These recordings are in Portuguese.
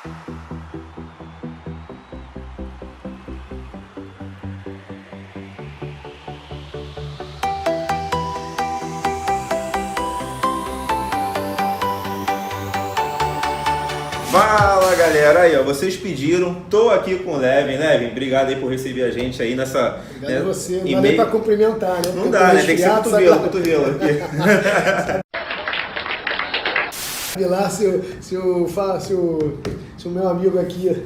Fala galera, aí ó, vocês pediram, tô aqui com o Levin. Levin, obrigado aí por receber a gente aí nessa... Obrigado a você, não dá nem pra cumprimentar, né? Não dá, né? Tem que ser cotovelo aqui. Sabe lá se o meu amigo aqui,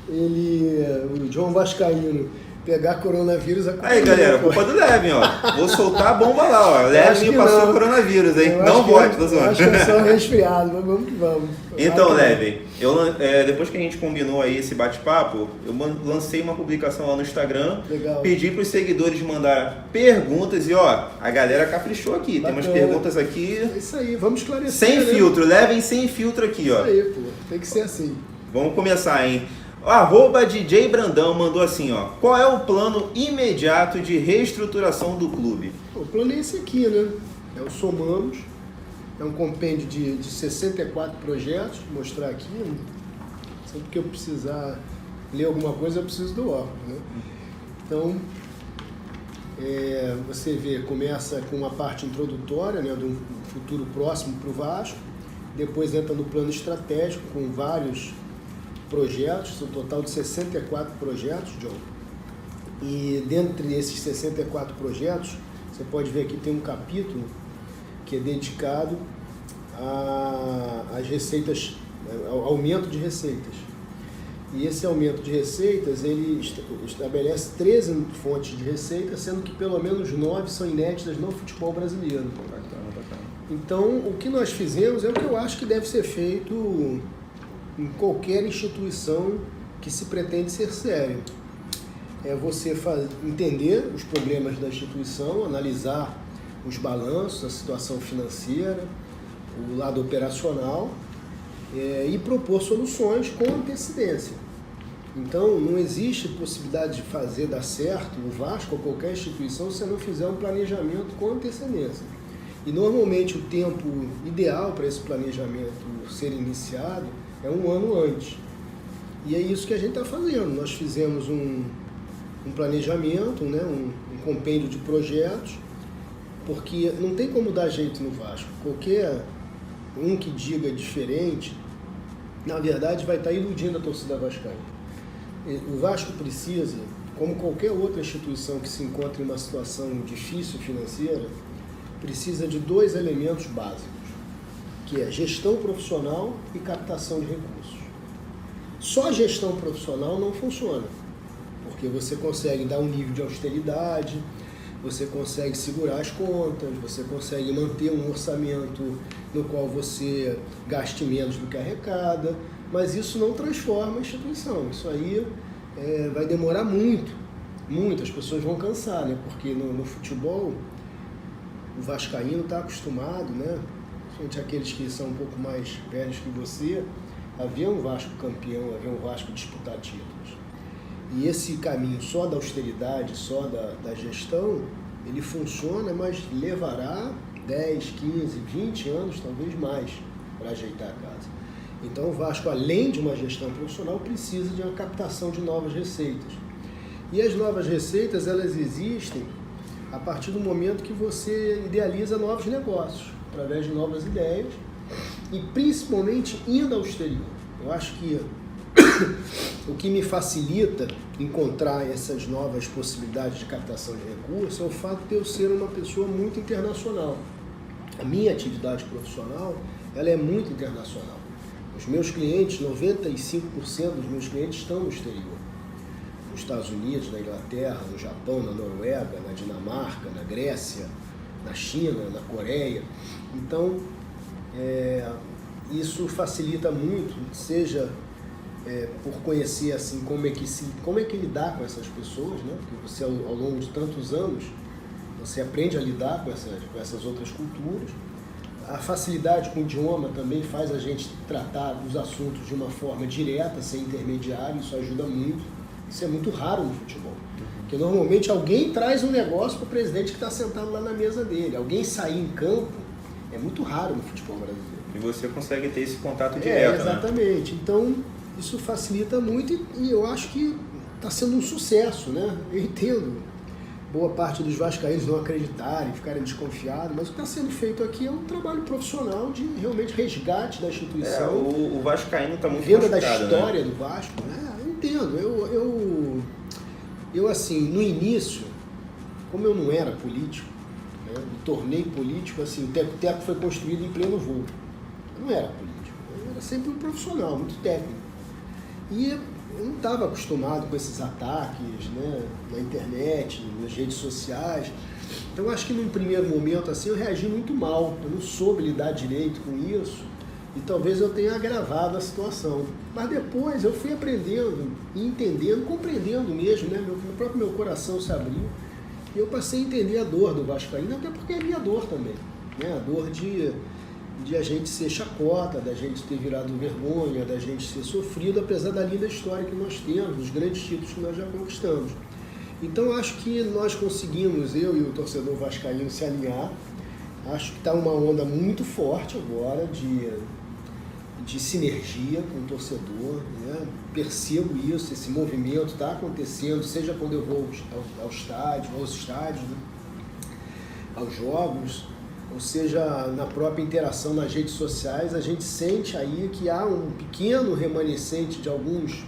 o João Vascaíno, pegar coronavírus... Aí galera, culpa do Levin, ó. Vou soltar a bomba lá, ó. Levin passou o coronavírus, hein? Não vote, tô zoando. Acho que é só resfriado, mas vamos que vamos. Então, Levin, depois que a gente combinou aí esse bate-papo, eu lancei uma publicação lá no Instagram. Legal. Pedi para os seguidores mandar perguntas e ó, a galera caprichou aqui. Bacana. Tem umas perguntas aqui. É isso aí, vamos esclarecer. Sem filtro, Levin sem filtro aqui, ó. Isso aí, pô, tem que ser assim. Vamos começar, hein? @DJ Brandão mandou assim, ó. Qual é o plano imediato de reestruturação do clube? O plano é esse aqui, né? É o Somamos. É um compêndio de 64 projetos. Vou mostrar aqui. Sempre que eu precisar ler alguma coisa, eu preciso do óculos, né? Então, você vê, começa com uma parte introdutória, né, de um futuro próximo para o Vasco. Depois entra no plano estratégico com vários projetos, um total de 64 projetos, John. E dentre esses 64 projetos, você pode ver aqui tem um capítulo que é dedicado às receitas, ao aumento de receitas. E esse aumento de receitas, ele estabelece 13 fontes de receita, sendo que pelo menos 9 são inéditas no futebol brasileiro. Então, o que nós fizemos é o que eu acho que deve ser feito em qualquer instituição que se pretende ser sério. É você entender os problemas da instituição, analisar os balanços, a situação financeira, o lado operacional e propor soluções com antecedência. Então, não existe possibilidade de fazer dar certo o Vasco ou qualquer instituição se não fizer um planejamento com antecedência. E normalmente o tempo ideal para esse planejamento ser iniciado é um ano antes. E é isso que a gente está fazendo. Nós fizemos um planejamento, né, um compêndio de projetos, porque não tem como dar jeito no Vasco. Qualquer um que diga diferente, na verdade vai estar iludindo a torcida vascaína. O Vasco precisa, como qualquer outra instituição que se encontra em uma situação difícil financeira, precisa de 2 elementos básicos, que é gestão profissional e captação de recursos. Só a gestão profissional não funciona, porque você consegue dar um nível de austeridade, você consegue segurar as contas, você consegue manter um orçamento no qual você gaste menos do que arrecada, mas isso não transforma a instituição. Isso aí vai demorar muito, as pessoas vão cansar, né? Porque no futebol o vascaíno está acostumado, né? Gente, aqueles que são um pouco mais velhos que você, havia um Vasco campeão, havia um Vasco disputar títulos. E esse caminho só da austeridade, só da gestão, ele funciona, mas levará 10, 15, 20 anos, talvez mais, para ajeitar a casa. Então o Vasco, além de uma gestão profissional, precisa de uma captação de novas receitas. E as novas receitas, elas existem a partir do momento que você idealiza novos negócios, através de novas ideias, e principalmente indo ao exterior. Eu acho que o que me facilita encontrar essas novas possibilidades de captação de recursos é o fato de eu ser uma pessoa muito internacional. A minha atividade profissional, ela é muito internacional. Os meus clientes, 95% dos meus clientes estão no exterior. Nos Estados Unidos, na Inglaterra, no Japão, na Noruega, na Dinamarca, na Grécia, na China, na Coreia. Então, isso facilita muito, seja por conhecer assim como é que lidar com essas pessoas, né? Porque você ao longo de tantos anos você aprende a lidar com essas outras culturas. A facilidade com o idioma também faz a gente tratar os assuntos de uma forma direta, sem intermediário, isso ajuda muito. Isso é muito raro no futebol, porque normalmente alguém traz um negócio para o presidente que está sentado lá na mesa dele. Alguém sair em campo é muito raro no futebol brasileiro. E você consegue ter esse contato direto, exatamente. Então, isso facilita muito e eu acho que está sendo um sucesso, né? Eu entendo boa parte dos vascaínos não acreditarem, ficarem desconfiados, mas o que está sendo feito aqui é um trabalho profissional de realmente resgate da instituição. O vascaíno está muito venda da machucado, história né? do Vasco, né? Eu entendo. Eu assim, no início, como eu não era político, né, me tornei político, assim, o Teco foi construído em pleno voo. Eu não era político, eu era sempre um profissional, muito técnico. E eu não estava acostumado com esses ataques, né, na internet, nas redes sociais. Então, acho que num primeiro momento assim, eu reagi muito mal. Eu não soube lidar direito com isso e talvez eu tenha agravado a situação. Mas depois eu fui aprendendo e entendendo, compreendendo mesmo, né, o próprio meu coração se abriu e eu passei a entender a dor do vascaíno, até porque é minha dor também, né, a dor de a gente ser chacota, da gente ter virado vergonha, da gente ser sofrido, apesar da linda história que nós temos, dos grandes títulos que nós já conquistamos. Então, acho que nós conseguimos, eu e o torcedor vascaíno, se alinhar. Acho que está uma onda muito forte agora de sinergia com o torcedor, né? Percebo isso, esse movimento está acontecendo, seja quando eu vou aos estádios, né? Aos jogos, ou seja, na própria interação nas redes sociais, a gente sente aí que há um pequeno remanescente de alguns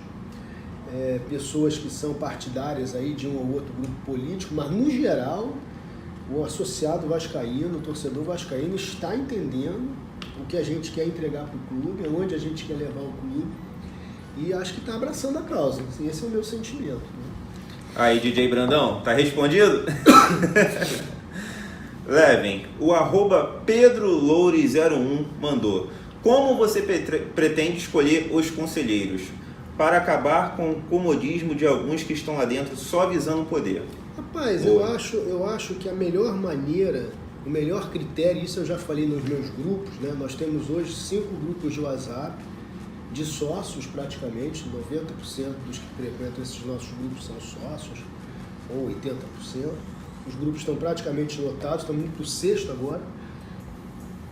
pessoas que são partidárias aí de um ou outro grupo político, mas no geral o associado vascaíno, o torcedor vascaíno está entendendo o que a gente quer entregar para o clube, aonde a gente quer levar o clube e acho que está abraçando a causa. Assim, esse é o meu sentimento. Né? Aí, DJ Brandão, tá respondido? Levem, o @PedroLoure01 mandou: como você pretende escolher os conselheiros para acabar com o comodismo de alguns que estão lá dentro só visando o poder? Rapaz, eu acho que a melhor maneira, o melhor critério, isso eu já falei nos meus grupos, né? Nós temos hoje 5 grupos de WhatsApp, de sócios praticamente, 90% dos que frequentam esses nossos grupos são sócios, ou 80%. Os grupos estão praticamente lotados, estamos indo para o 6º agora.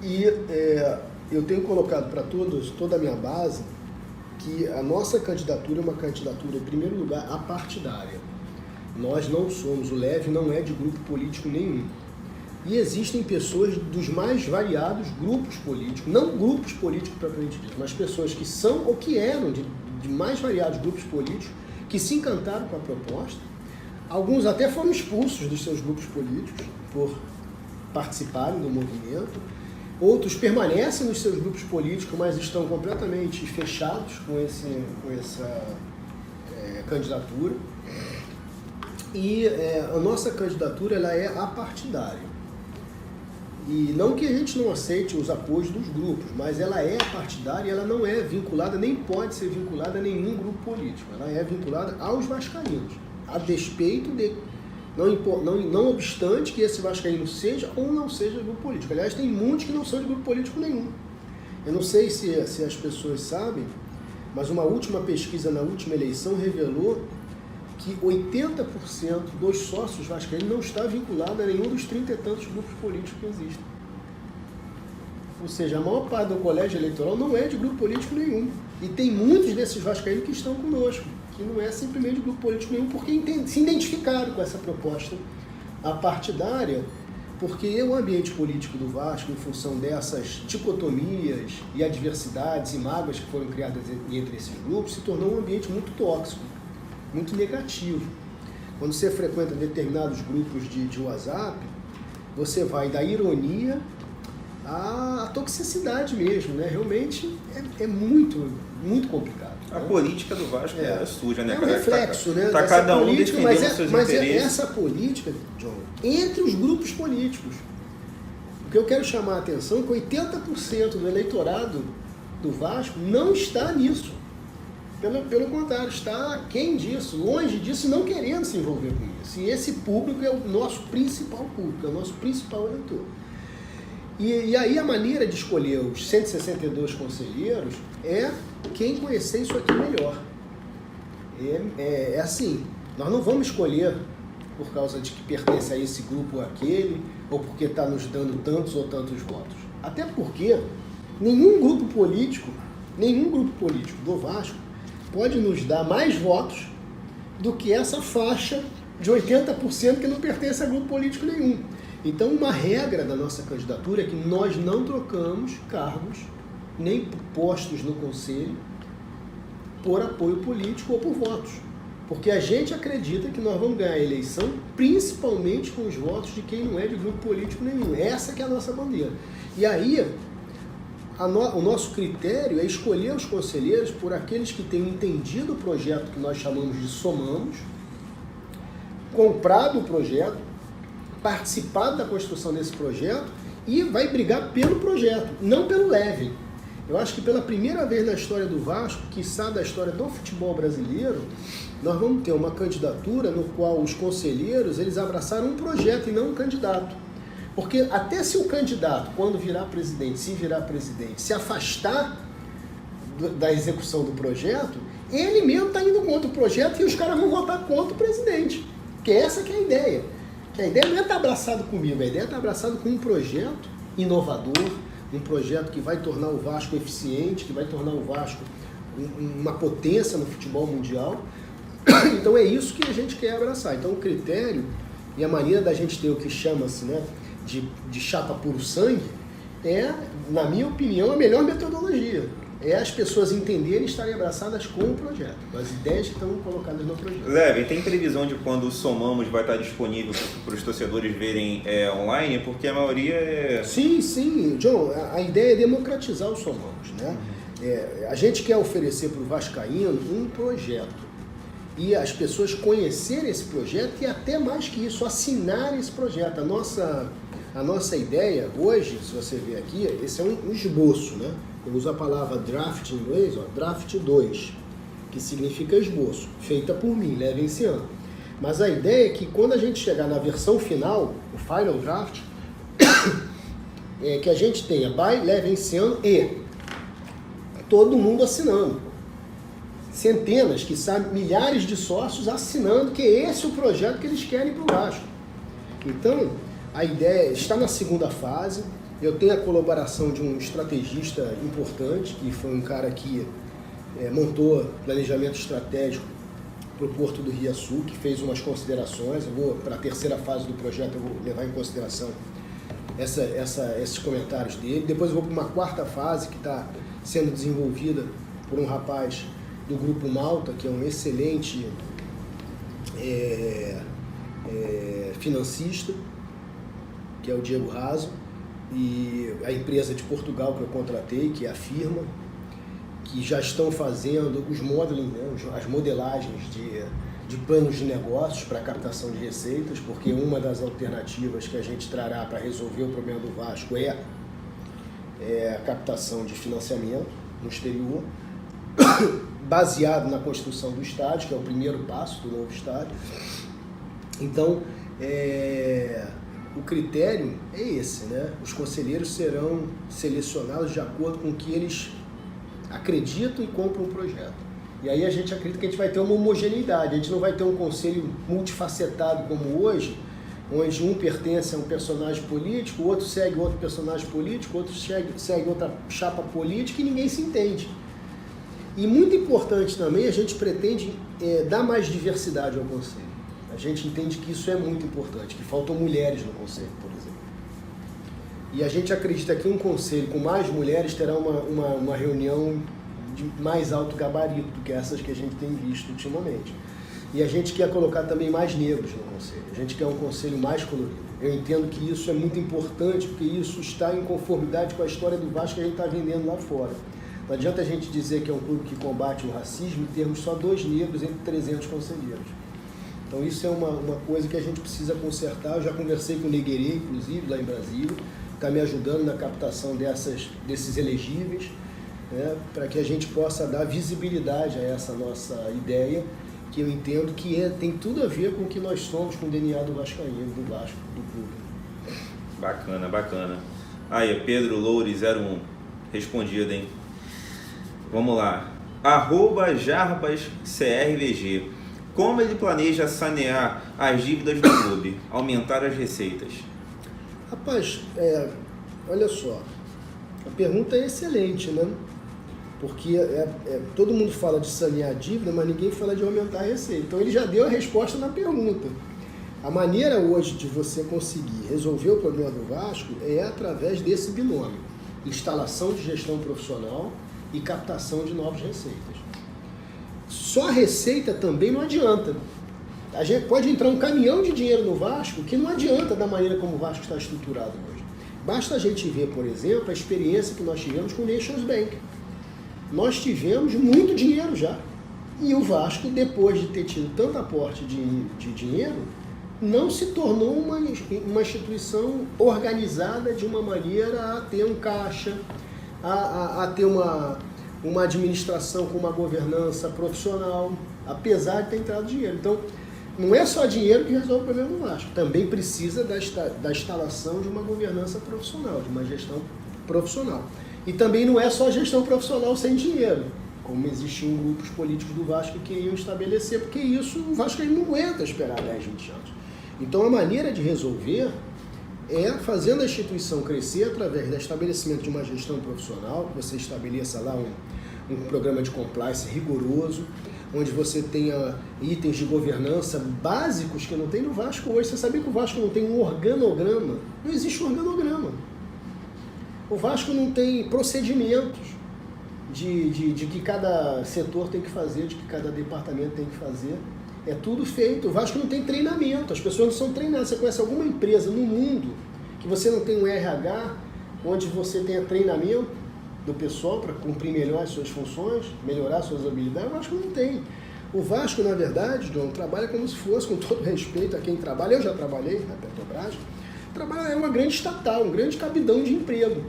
E eu tenho colocado para toda a minha base, que a nossa candidatura é uma candidatura, em primeiro lugar, apartidária. Nós não somos, o Leve não é de grupo político nenhum. E existem pessoas dos mais variados grupos políticos, não grupos políticos propriamente dito, mas pessoas que são ou que eram de mais variados grupos políticos, que se encantaram com a proposta. Alguns até foram expulsos dos seus grupos políticos por participarem do movimento. Outros permanecem nos seus grupos políticos, mas estão completamente fechados com essa candidatura. E a nossa candidatura ela é apartidária. E não que a gente não aceite os apoios dos grupos, mas ela é apartidária e ela não é vinculada, nem pode ser vinculada a nenhum grupo político. Ela é vinculada aos vascaínos, a despeito de... Não obstante que esse vascaíno seja ou não seja grupo político. Aliás, tem muitos que não são de grupo político nenhum. Eu não sei se as pessoas sabem, mas uma última pesquisa na última eleição revelou que 80% dos sócios vascaínos não está vinculado a nenhum dos 30 e tantos grupos políticos que existem. Ou seja, a maior parte do colégio eleitoral não é de grupo político nenhum. E tem muitos desses vascaínos que estão conosco, que não é simplesmente de grupo político nenhum, porque se identificaram com essa proposta apartidária, porque o ambiente político do Vasco, em função dessas dicotomias e adversidades e mágoas que foram criadas entre esses grupos, se tornou um ambiente muito tóxico, muito negativo. Quando você frequenta determinados grupos de WhatsApp, você vai da ironia à toxicidade mesmo, né? Realmente é muito, muito complicado. A política do Vasco é suja, né? É um reflexo, né? Tá cada um defendendo seus mas interesses. Essa política, John, entre os grupos políticos. O que eu quero chamar a atenção é que 80% do eleitorado do Vasco não está nisso. Pelo contrário, está aquém disso, longe disso, não querendo se envolver com isso. E esse público é o nosso principal público, é o nosso principal eleitor. E aí a maneira de escolher os 162 conselheiros é quem conhecer isso aqui melhor. É assim, nós não vamos escolher por causa de que pertence a esse grupo ou aquele, ou porque está nos dando tantos ou tantos votos. Até porque nenhum grupo político do Vasco pode nos dar mais votos do que essa faixa de 80% que não pertence a grupo político nenhum. Então, uma regra da nossa candidatura é que nós não trocamos cargos, nem postos no conselho, por apoio político ou por votos. Porque a gente acredita que nós vamos ganhar a eleição principalmente com os votos de quem não é de grupo político nenhum. Essa que é a nossa bandeira. E aí, o nosso critério é escolher os conselheiros por aqueles que tenham entendido o projeto que nós chamamos de Somamos, comprado o projeto, participado da construção desse projeto e vai brigar pelo projeto, não pelo leve. Eu acho que pela primeira vez na história do Vasco, quiçá da história do futebol brasileiro, nós vamos ter uma candidatura no qual os conselheiros eles abraçaram um projeto e não um candidato. Porque até se o candidato, quando virar presidente, se afastar da execução do projeto, ele mesmo está indo contra o projeto e os caras vão votar contra o presidente. Porque essa que é a ideia. Que a ideia não é estar abraçado comigo, a ideia é estar abraçado com um projeto inovador, um projeto que vai tornar o Vasco eficiente, que vai tornar o Vasco uma potência no futebol mundial. Então é isso que a gente quer abraçar. Então o critério e a maneira da gente ter o que chama-se, né, de chapa puro sangue é, na minha opinião, a melhor metodologia. É as pessoas entenderem e estarem abraçadas com o projeto, com as ideias que estão colocadas no projeto. Leve, tem previsão de quando o Somamos vai estar disponível para os torcedores verem online? Porque a maioria é... Sim, John, a ideia é democratizar o Somamos, né? A gente quer oferecer para o vascaíno um projeto e as pessoas conhecerem esse projeto e até mais que isso, assinar esse projeto. A nossa ideia hoje, se você ver aqui, esse é um esboço, né? Eu uso a palavra draft em inglês, draft 2, que significa esboço, feita por mim, leve esse ano. Mas a ideia é que quando a gente chegar na versão final, o final draft, é que a gente tenha leve esse ano e todo mundo assinando. Centenas, quiçá milhares de sócios assinando que esse é o projeto que eles querem para o Vasco. Então, a ideia está na segunda fase. Eu tenho a colaboração de um estrategista importante, que foi um cara que montou planejamento estratégico para o Porto do Riaçu, que fez umas considerações. Eu vou para a terceira fase do projeto, eu vou levar em consideração esses comentários dele. Depois eu vou para uma quarta fase que está sendo desenvolvida por um rapaz do Grupo Malta, que é um excelente financista, que é o Diego Raso. E a empresa de Portugal que eu contratei, que é a Firma, que já estão fazendo os modeling, né, as modelagens de planos de negócios para captação de receitas, porque uma das alternativas que a gente trará para resolver o problema do Vasco é a captação de financiamento no exterior, baseado na construção do estádio, que é o primeiro passo do novo estádio. Então, o critério é esse, né? Os conselheiros serão selecionados de acordo com o que eles acreditam e compram o projeto. E aí a gente acredita que a gente vai ter uma homogeneidade, a gente não vai ter um conselho multifacetado como hoje, onde um pertence a um personagem político, o outro segue outro personagem político, o outro segue outra chapa política e ninguém se entende. E muito importante também, a gente pretende dar mais diversidade ao conselho. A gente entende que isso é muito importante, que faltam mulheres no conselho, por exemplo. E a gente acredita que um conselho com mais mulheres terá uma reunião de mais alto gabarito do que essas que a gente tem visto ultimamente. E a gente quer colocar também mais negros no conselho. A gente quer um conselho mais colorido. Eu entendo que isso é muito importante, porque isso está em conformidade com a história do Vasco que a gente está vendendo lá fora. Não adianta a gente dizer que é um clube que combate o racismo e termos só 2 negros entre 300 conselheiros. Então isso é uma coisa que a gente precisa consertar. Eu já conversei com o Neguerê, inclusive, lá em Brasília, está me ajudando na captação desses elegíveis, né, para que a gente possa dar visibilidade a essa nossa ideia, que eu entendo que tem tudo a ver com o que nós somos, com o DNA do Vascaíno, do Vasco, do clube. Bacana. Aí, Pedro Loures 01, respondido, hein? Vamos lá. @JarbasCRVG. Como ele planeja sanear as dívidas do clube, aumentar as receitas? Rapaz, olha só, A pergunta é excelente, né? Porque todo mundo fala de sanear a dívida, mas ninguém fala de aumentar a receita. Então ele já deu a resposta na pergunta. A maneira hoje de você conseguir resolver o problema do Vasco é através desse binômio: instalação de gestão profissional e captação de novas receitas. Só a receita também não adianta. A gente pode entrar um caminhão de dinheiro no Vasco que não adianta da maneira como o Vasco está estruturado hoje. Basta a gente ver, por exemplo, a experiência que nós tivemos com o Nations Bank. Nós tivemos muito dinheiro já. E o Vasco, depois de ter tido tanto aporte de dinheiro, não se tornou uma instituição organizada de uma maneira a ter um caixa, a ter uma administração com uma governança profissional, apesar de ter entrado dinheiro. Então, não é só dinheiro que resolve o problema do Vasco. Também precisa da instalação de uma governança profissional, de uma gestão profissional. E também não é só gestão profissional sem dinheiro, como existiam grupos políticos do Vasco que queriam estabelecer, porque isso o Vasco não aguenta esperar 10, 20 anos. Então a maneira de resolver é fazendo a instituição crescer através do estabelecimento de uma gestão profissional, que você estabeleça lá um programa de compliance rigoroso, onde você tenha itens de governança básicos que não tem no Vasco hoje. Você sabia que o Vasco não tem um organograma? Não existe um organograma. O Vasco não tem procedimentos de que cada setor tem que fazer, de que cada departamento tem que fazer. É tudo feito. O Vasco não tem treinamento, as pessoas não são treinadas. Você conhece alguma empresa no mundo que você não tem um RH, onde você tenha treinamento do pessoal para cumprir melhor as suas funções, melhorar as suas habilidades? O Vasco não tem. O Vasco, na verdade, John, trabalha como se fosse, com todo respeito a quem trabalha. Eu já trabalhei na Petrobras. É uma grande estatal, um grande cabidão de emprego,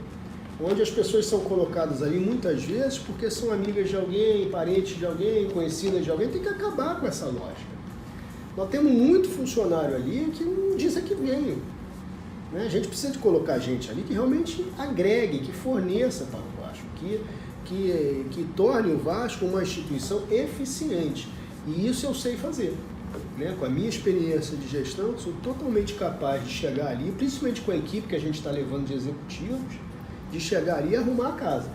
onde as pessoas são colocadas ali muitas vezes porque são amigas de alguém, parentes de alguém, conhecidas de alguém. Tem que acabar com essa lógica. Nós temos muito funcionário ali que não diz a que veio. Né? A gente precisa de colocar gente ali que realmente agregue, que forneça para o Vasco, que torne o Vasco uma instituição eficiente. E isso eu sei fazer. Né? Com a minha experiência de gestão, sou totalmente capaz de chegar ali, principalmente com a equipe que a gente está levando de executivos, de chegar ali e arrumar a casa.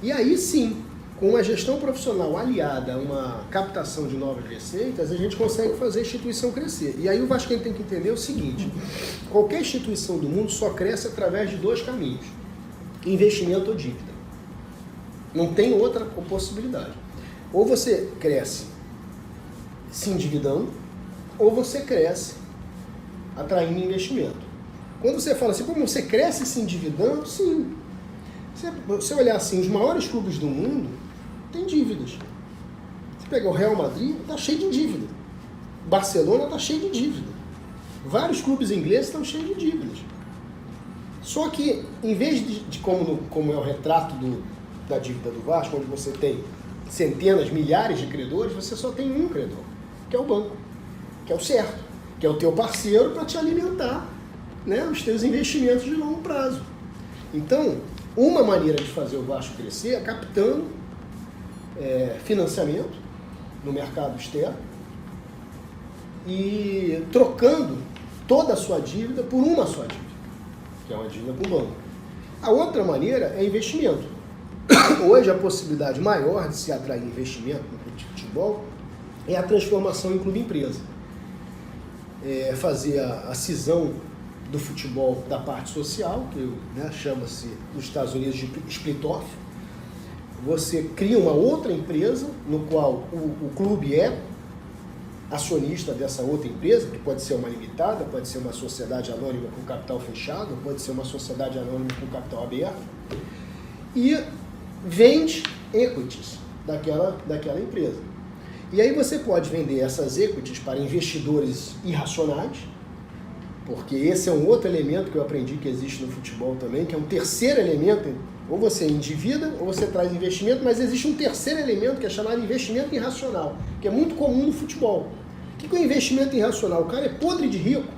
E aí sim, com uma gestão profissional aliada a uma captação de novas receitas, a gente consegue fazer a instituição crescer. E aí o vascaíno tem que entender o seguinte: qualquer instituição do mundo só cresce através de dois caminhos: investimento ou dívida. Não tem outra possibilidade. Ou você cresce se endividando, ou você cresce atraindo investimento. Quando você fala assim, como você cresce se endividando, sim. Se você olhar assim, os maiores clubes do mundo têm dívidas. Você pegar o Real Madrid, está cheio de dívida. Barcelona está cheio de dívida. Vários clubes ingleses estão cheios de dívidas. Só que, em vez de como é o retrato da dívida do Vasco, onde você tem centenas, milhares de credores, você só tem um credor, que é o banco, que é o certo, que é o teu parceiro para te alimentar, né, os teus investimentos de longo prazo. Então, uma maneira de fazer o Vasco crescer é captando financiamento no mercado externo e trocando toda a sua dívida por uma só dívida, que é uma dívida com o banco. A outra maneira é investimento. Hoje a possibilidade maior de se atrair investimento no clube de futebol é a transformação em clube-empresa. Fazer a cisão do futebol da parte social, que chama-se nos Estados Unidos de split-off. Você cria uma outra empresa no qual o clube é acionista dessa outra empresa, que pode ser uma limitada, pode ser uma sociedade anônima com capital fechado, pode ser uma sociedade anônima com capital aberto, e vende equities daquela empresa. E aí você pode vender essas equities para investidores irracionais, porque esse é um outro elemento que eu aprendi que existe no futebol também, que é um terceiro elemento: ou você endivida, ou você traz investimento, mas existe um terceiro elemento que é chamado investimento irracional, que é muito comum no futebol. O que é o investimento irracional? O cara é podre de rico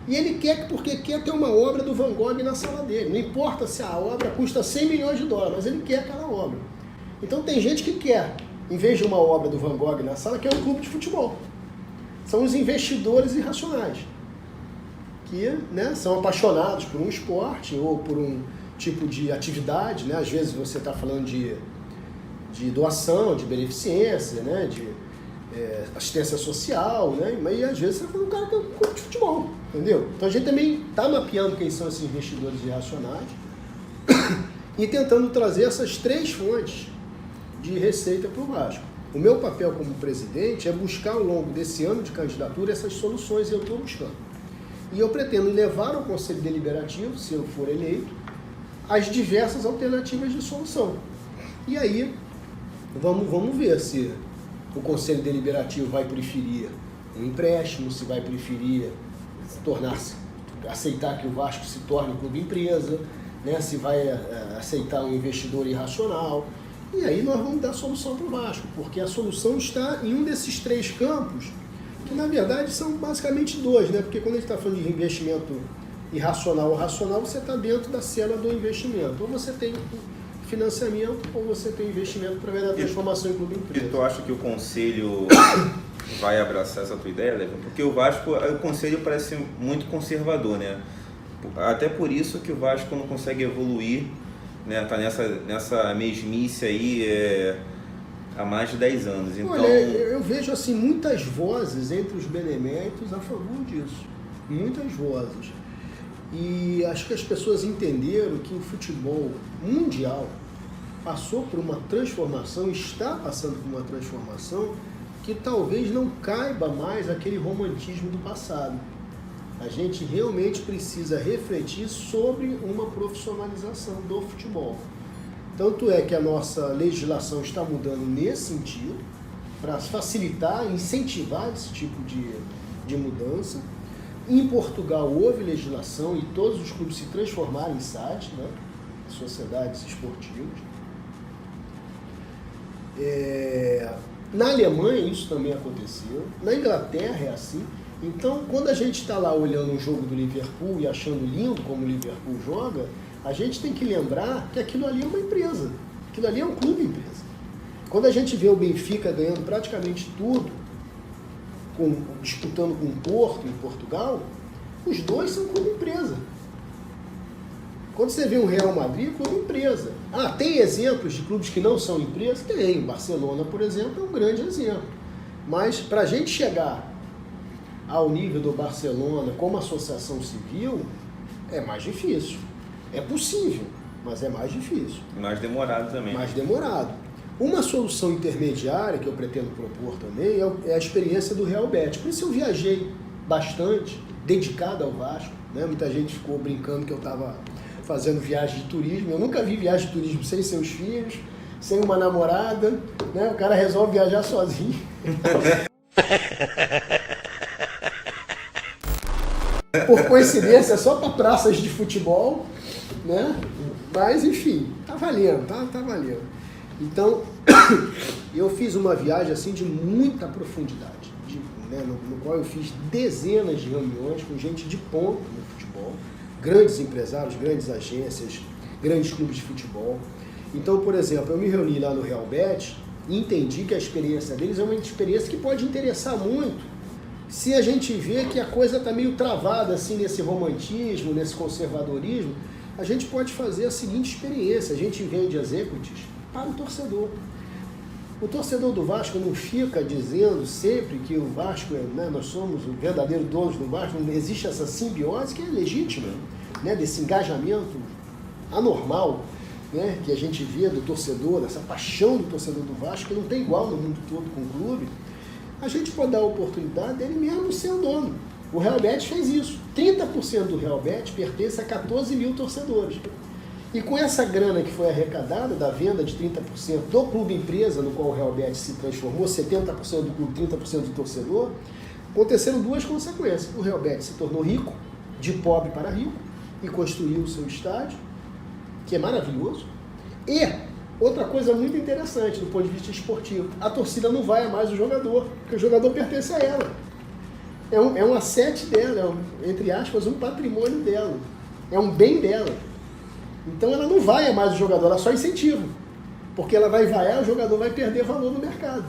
e ele quer porque quer ter uma obra do Van Gogh na sala dele. Não importa se a obra custa 100 milhões de dólares, mas ele quer aquela obra. Então tem gente que quer, em vez de uma obra do Van Gogh na sala, quer um clube de futebol. São os investidores irracionais, que são apaixonados por um esporte ou por tipo de atividade, né? Às vezes você está falando de doação, de beneficência, né? De assistência social, né? Mas às vezes você está falando de um cara que curte futebol, entendeu? Então a gente também está mapeando quem são esses investidores irracionais e tentando trazer essas 3 fontes de receita para o Vasco. O meu papel como presidente é buscar ao longo desse ano de candidatura essas soluções, e eu estou buscando. E eu pretendo levar ao Conselho Deliberativo, se eu for eleito, as diversas alternativas de solução. E aí, vamos ver se o Conselho Deliberativo vai preferir um empréstimo, se vai preferir aceitar que o Vasco se torne um clube empresa, né? Se vai aceitar um investidor irracional. E aí nós vamos dar solução para o Vasco, porque a solução está em um desses 3 campos, que na verdade são basicamente 2, né? Porque quando a gente está falando de investimento irracional ou racional, você está dentro da cena do investimento. Ou você tem financiamento, ou você tem investimento através da transformação em clube empresa. E tu acha que o Conselho vai abraçar essa tua ideia, Leva? Porque o Vasco, o Conselho parece muito conservador, né? Até por isso que o Vasco não consegue evoluir, né? Tá nessa mesmice aí há mais de 10 anos. Então... Olha, eu vejo assim muitas vozes entre os beneméritos a favor disso. Muitas vozes. E acho que as pessoas entenderam que o futebol mundial passou por uma transformação, está passando por uma transformação que talvez não caiba mais aquele romantismo do passado. A gente realmente precisa refletir sobre uma profissionalização do futebol. Tanto é que a nossa legislação está mudando nesse sentido, para facilitar, incentivar esse tipo de mudança. Em Portugal houve legislação e todos os clubes se transformaram em SADs, né? Sociedades esportivas. Na Alemanha isso também aconteceu, na Inglaterra é assim. Então, quando a gente está lá olhando um jogo do Liverpool e achando lindo como o Liverpool joga, a gente tem que lembrar que aquilo ali é uma empresa, aquilo ali é um clube empresa. Quando a gente vê o Benfica ganhando praticamente tudo, disputando com o Porto em Portugal, os dois são clube empresa. Quando você vê o Real Madrid, clube empresa. Tem exemplos de clubes que não são empresas? Tem. O Barcelona, por exemplo, é um grande exemplo. Mas para a gente chegar ao nível do Barcelona como associação civil, é mais difícil. É possível, mas é mais difícil. Mais demorado também. Mais demorado. Uma solução intermediária que eu pretendo propor também é a experiência do Real Betis. Por isso eu viajei bastante, dedicado ao Vasco, né? Muita gente ficou brincando que eu estava fazendo viagem de turismo. Eu nunca vi viagem de turismo sem seus filhos, sem uma namorada, né? O cara resolve viajar sozinho. Por coincidência, só para praças de futebol, né? Mas enfim, tá valendo, tá valendo. Então, eu fiz uma viagem assim de muita profundidade, né? no qual eu fiz dezenas de reuniões com gente de ponta no futebol, grandes empresários, grandes agências, grandes clubes de futebol. Então, por exemplo, eu me reuni lá no Real Betis e entendi que a experiência deles é uma experiência que pode interessar muito se a gente vê que a coisa está meio travada assim nesse romantismo, nesse conservadorismo. A gente pode fazer a seguinte experiência: a gente vende executives para o torcedor. O torcedor do Vasco não fica dizendo sempre que o Vasco, né, nós somos o verdadeiro dono do Vasco. Não existe essa simbiose que é legítima, né, desse engajamento anormal, né, que a gente vê do torcedor, essa paixão do torcedor do Vasco, que não tem igual no mundo todo com o clube. A gente pode dar a oportunidade dele mesmo ser o dono. O Real Betis fez isso. 30% do Real Betis pertence a 14 mil torcedores. E com essa grana que foi arrecadada da venda de 30% do clube empresa, no qual o Real Betis se transformou, 70% do clube, 30% do torcedor, aconteceram 2 consequências. O Real Betis se tornou rico, de pobre para rico, e construiu o seu estádio, que é maravilhoso. E outra coisa muito interessante do ponto de vista esportivo: a torcida não vai a mais o jogador, porque o jogador pertence a ela. É um asset dela, entre aspas, um patrimônio dela. É um bem dela. Então ela não vai a mais o jogador, ela só incentiva. Porque ela vai vaiar, o jogador vai perder valor no mercado.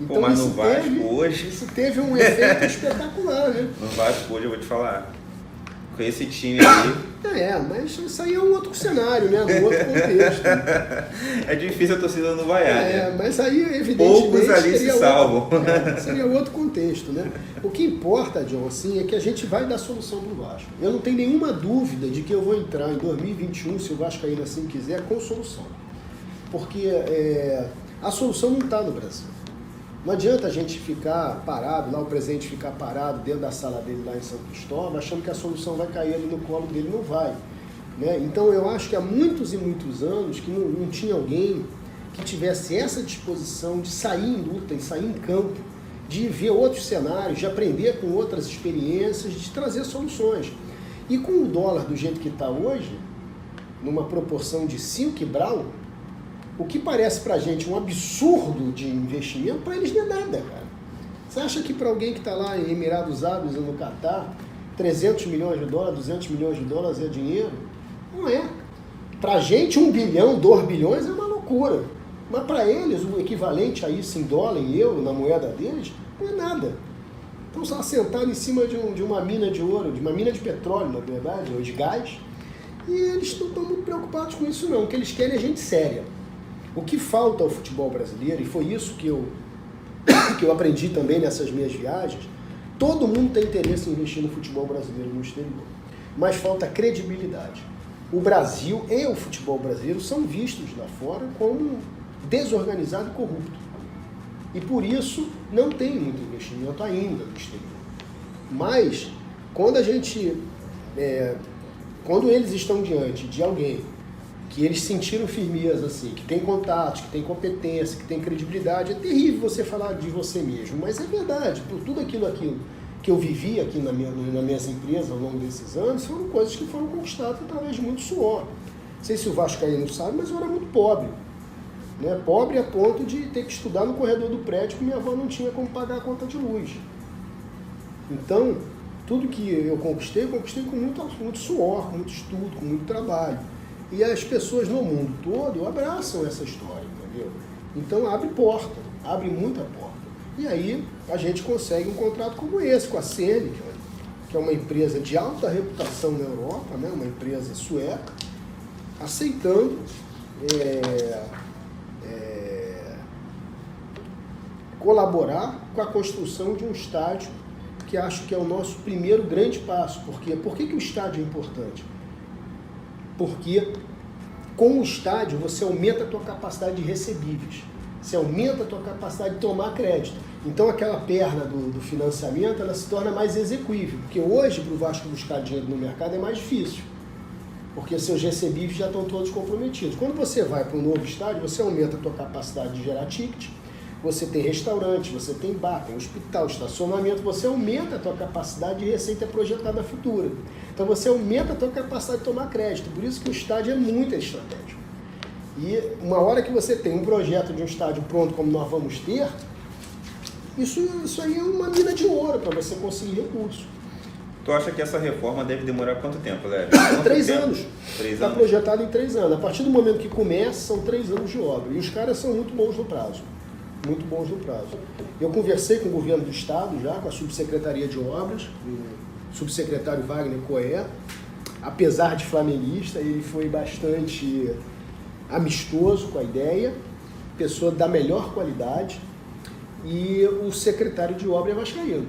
Então, mas no Vasco hoje... Isso teve um efeito espetacular, né? No Vasco hoje, eu vou te falar, com esse time aí, Mas isso aí é um outro cenário, né? Um outro contexto. É difícil a torcida não vaiar, né? Mas aí, evidentemente, poucos ali se salvam. Seria outro contexto, né? O que importa, John, assim, é que a gente vai dar solução para o Vasco. Eu não tenho nenhuma dúvida de que eu vou entrar em 2021, se o Vasco ainda assim quiser, com solução. Porque a solução não está no Brasil. Não adianta a gente ficar parado, lá o presidente ficar parado dentro da sala dele lá em São Cristóvão, achando que a solução vai cair ali no colo dele, não vai. Né? Então eu acho que há muitos e muitos anos que não tinha alguém que tivesse essa disposição de sair em luta, de sair em campo, de ver outros cenários, de aprender com outras experiências, de trazer soluções. E com o dólar do jeito que está hoje, numa proporção de 5 brau, o que parece pra gente um absurdo de investimento, para eles não é nada, cara. Você acha que para alguém que está lá em Emirados Árabes ou no Catar, 300 milhões de dólares, 200 milhões de dólares é dinheiro? Não é. Pra gente, 1 bilhão, 2 bilhões é uma loucura. Mas para eles, o equivalente a isso em dólar, em euro, na moeda deles, não é nada. Estão só sentados em cima de uma mina de ouro, de uma mina de petróleo, na verdade, ou de gás, e eles não estão muito preocupados com isso não. O que eles querem é gente séria. O que falta ao futebol brasileiro, e foi isso que eu aprendi também nessas minhas viagens, todo mundo tem interesse em investir no futebol brasileiro no exterior, mas falta credibilidade. O Brasil e o futebol brasileiro são vistos lá fora como desorganizado e corrupto. E por isso não tem muito investimento ainda no exterior. Mas quando quando eles estão diante de alguém que eles sentiram firmeza, assim, que tem contatos, que tem competência, que tem credibilidade, é terrível você falar de você mesmo, mas é verdade, por tudo aquilo que eu vivi aqui nas minhas empresas ao longo desses anos, foram coisas que foram conquistadas através de muito suor. Não sei se o vascaíno sabe, mas eu era muito pobre. Né? Pobre a ponto de ter que estudar no corredor do prédio, porque minha avó não tinha como pagar a conta de luz. Então, tudo que eu conquistei com muito suor, com muito estudo, com muito trabalho. E as pessoas no mundo todo abraçam essa história, entendeu? Então abre porta, abre muita porta. E aí a gente consegue um contrato como esse, com a Sene, que é uma empresa de alta reputação na Europa, né? Uma empresa sueca, aceitando colaborar com a construção de um estádio que acho que é o nosso primeiro grande passo. Por quê? Por que o estádio é importante? Porque com o estádio você aumenta a tua capacidade de recebíveis, você aumenta a tua capacidade de tomar crédito. Então aquela perna do financiamento ela se torna mais execuível, porque hoje para o Vasco buscar dinheiro no mercado é mais difícil, porque seus recebíveis já estão todos comprometidos. Quando você vai para um novo estádio, você aumenta a tua capacidade de gerar ticket, você tem restaurante, você tem bar, tem hospital, estacionamento, você aumenta a tua capacidade de receita projetada futura. Então você aumenta a tua capacidade de tomar crédito, por isso que o estádio é muito estratégico. E uma hora que você tem um projeto de um estádio pronto como nós vamos ter, isso aí é uma mina de ouro para você conseguir recurso. Tu acha que essa reforma deve demorar quanto tempo, Léo? 3 anos. 3 Está anos. projetado em 3 anos. A partir do momento que começa, são 3 anos de obra. E os caras são muito bons no prazo. Muito bons no prazo. Eu conversei com o governo do estado já, com a subsecretaria de obras, o subsecretário Wagner Coé. Apesar de flamenguista, ele foi bastante amistoso com a ideia, pessoa da melhor qualidade, e o secretário de obra é vascaíno.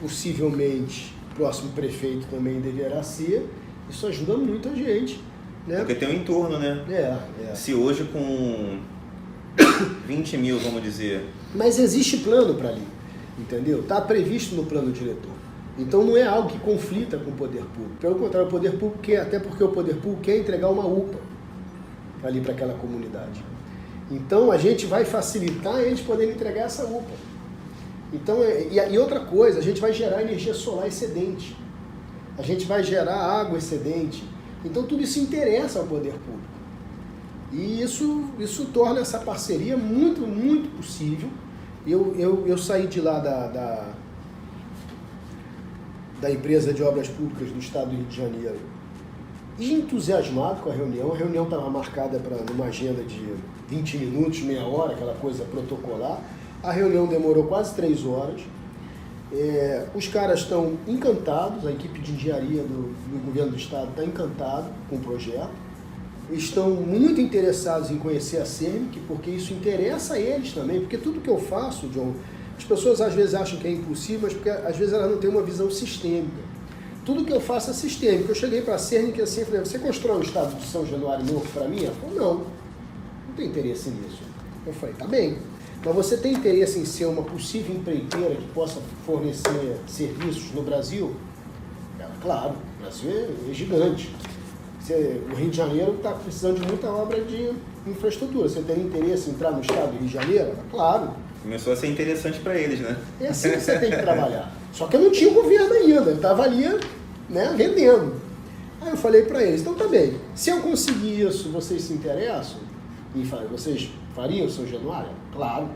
Possivelmente, o próximo prefeito também deverá ser. Isso ajuda muito a gente. Né? Porque tem um entorno, né? Se hoje com 20 mil, vamos dizer. Mas existe plano para ali, entendeu? Está previsto no plano diretor. Então não é algo que conflita com o poder público. Pelo contrário, o poder público quer, até porque o poder público quer entregar uma UPA ali para aquela comunidade. Então a gente vai facilitar eles poderem entregar essa UPA. Então, e outra coisa, a gente vai gerar energia solar excedente. A gente vai gerar água excedente. Então tudo isso interessa ao poder público. E isso torna essa parceria muito, muito possível. Eu saí de lá da empresa de obras públicas do estado do Rio de Janeiro entusiasmado com a reunião estava marcada para numa agenda de 20 minutos, meia hora, aquela coisa protocolar. A reunião demorou quase 3 horas. Os caras estão encantados, a equipe de engenharia do governo do estado está encantada com o projeto. Estão muito interessados em conhecer a CERMIC, porque isso interessa a eles também, porque tudo que eu faço, John, as pessoas às vezes acham que é impossível, mas porque às vezes elas não têm uma visão sistêmica. Tudo que eu faço é sistêmico. Eu cheguei para a CERMIC assim, falei, você constrói um estado de São Januário novo para mim? Ela falou, não tenho interesse nisso. Eu falei, tá bem, mas você tem interesse em ser uma possível empreiteira que possa fornecer serviços no Brasil? Ela, claro, o Brasil é gigante. O Rio de Janeiro está precisando de muita obra de infraestrutura. Você tem interesse em entrar no estado do Rio de Janeiro? Ela, claro. Começou a ser interessante para eles, né? É assim que você tem que trabalhar. Só que eu não tinha o governo ainda, eu estava ali, né, vendendo. Aí eu falei para eles, então tá bem, se eu conseguir isso, vocês se interessam? E vocês fariam São Januário? Claro.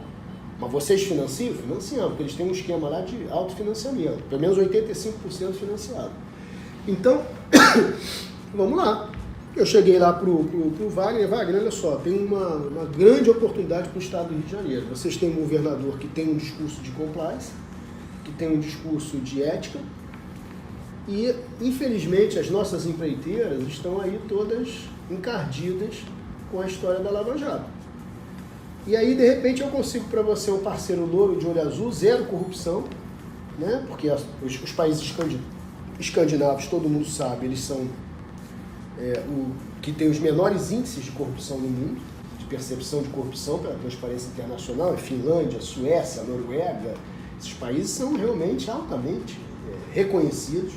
Mas vocês financiam? Financiam, porque eles têm um esquema lá de autofinanciamento, pelo menos 85% financiado. Então, vamos lá. Eu cheguei lá pro Wagner, olha só, tem uma grande oportunidade para o estado do Rio de Janeiro. Vocês têm um governador que tem um discurso de compliance, que tem um discurso de ética, e infelizmente as nossas empreiteiras estão aí todas encardidas com a história da Lava Jato. E aí, de repente, eu consigo para você um parceiro louro de olho azul, zero corrupção, né? Porque os países escandinavos, todo mundo sabe, eles são o que tem os menores índices de corrupção no mundo, de percepção de corrupção pela Transparência Internacional, Finlândia, Suécia, Noruega. Esses países são realmente altamente reconhecidos,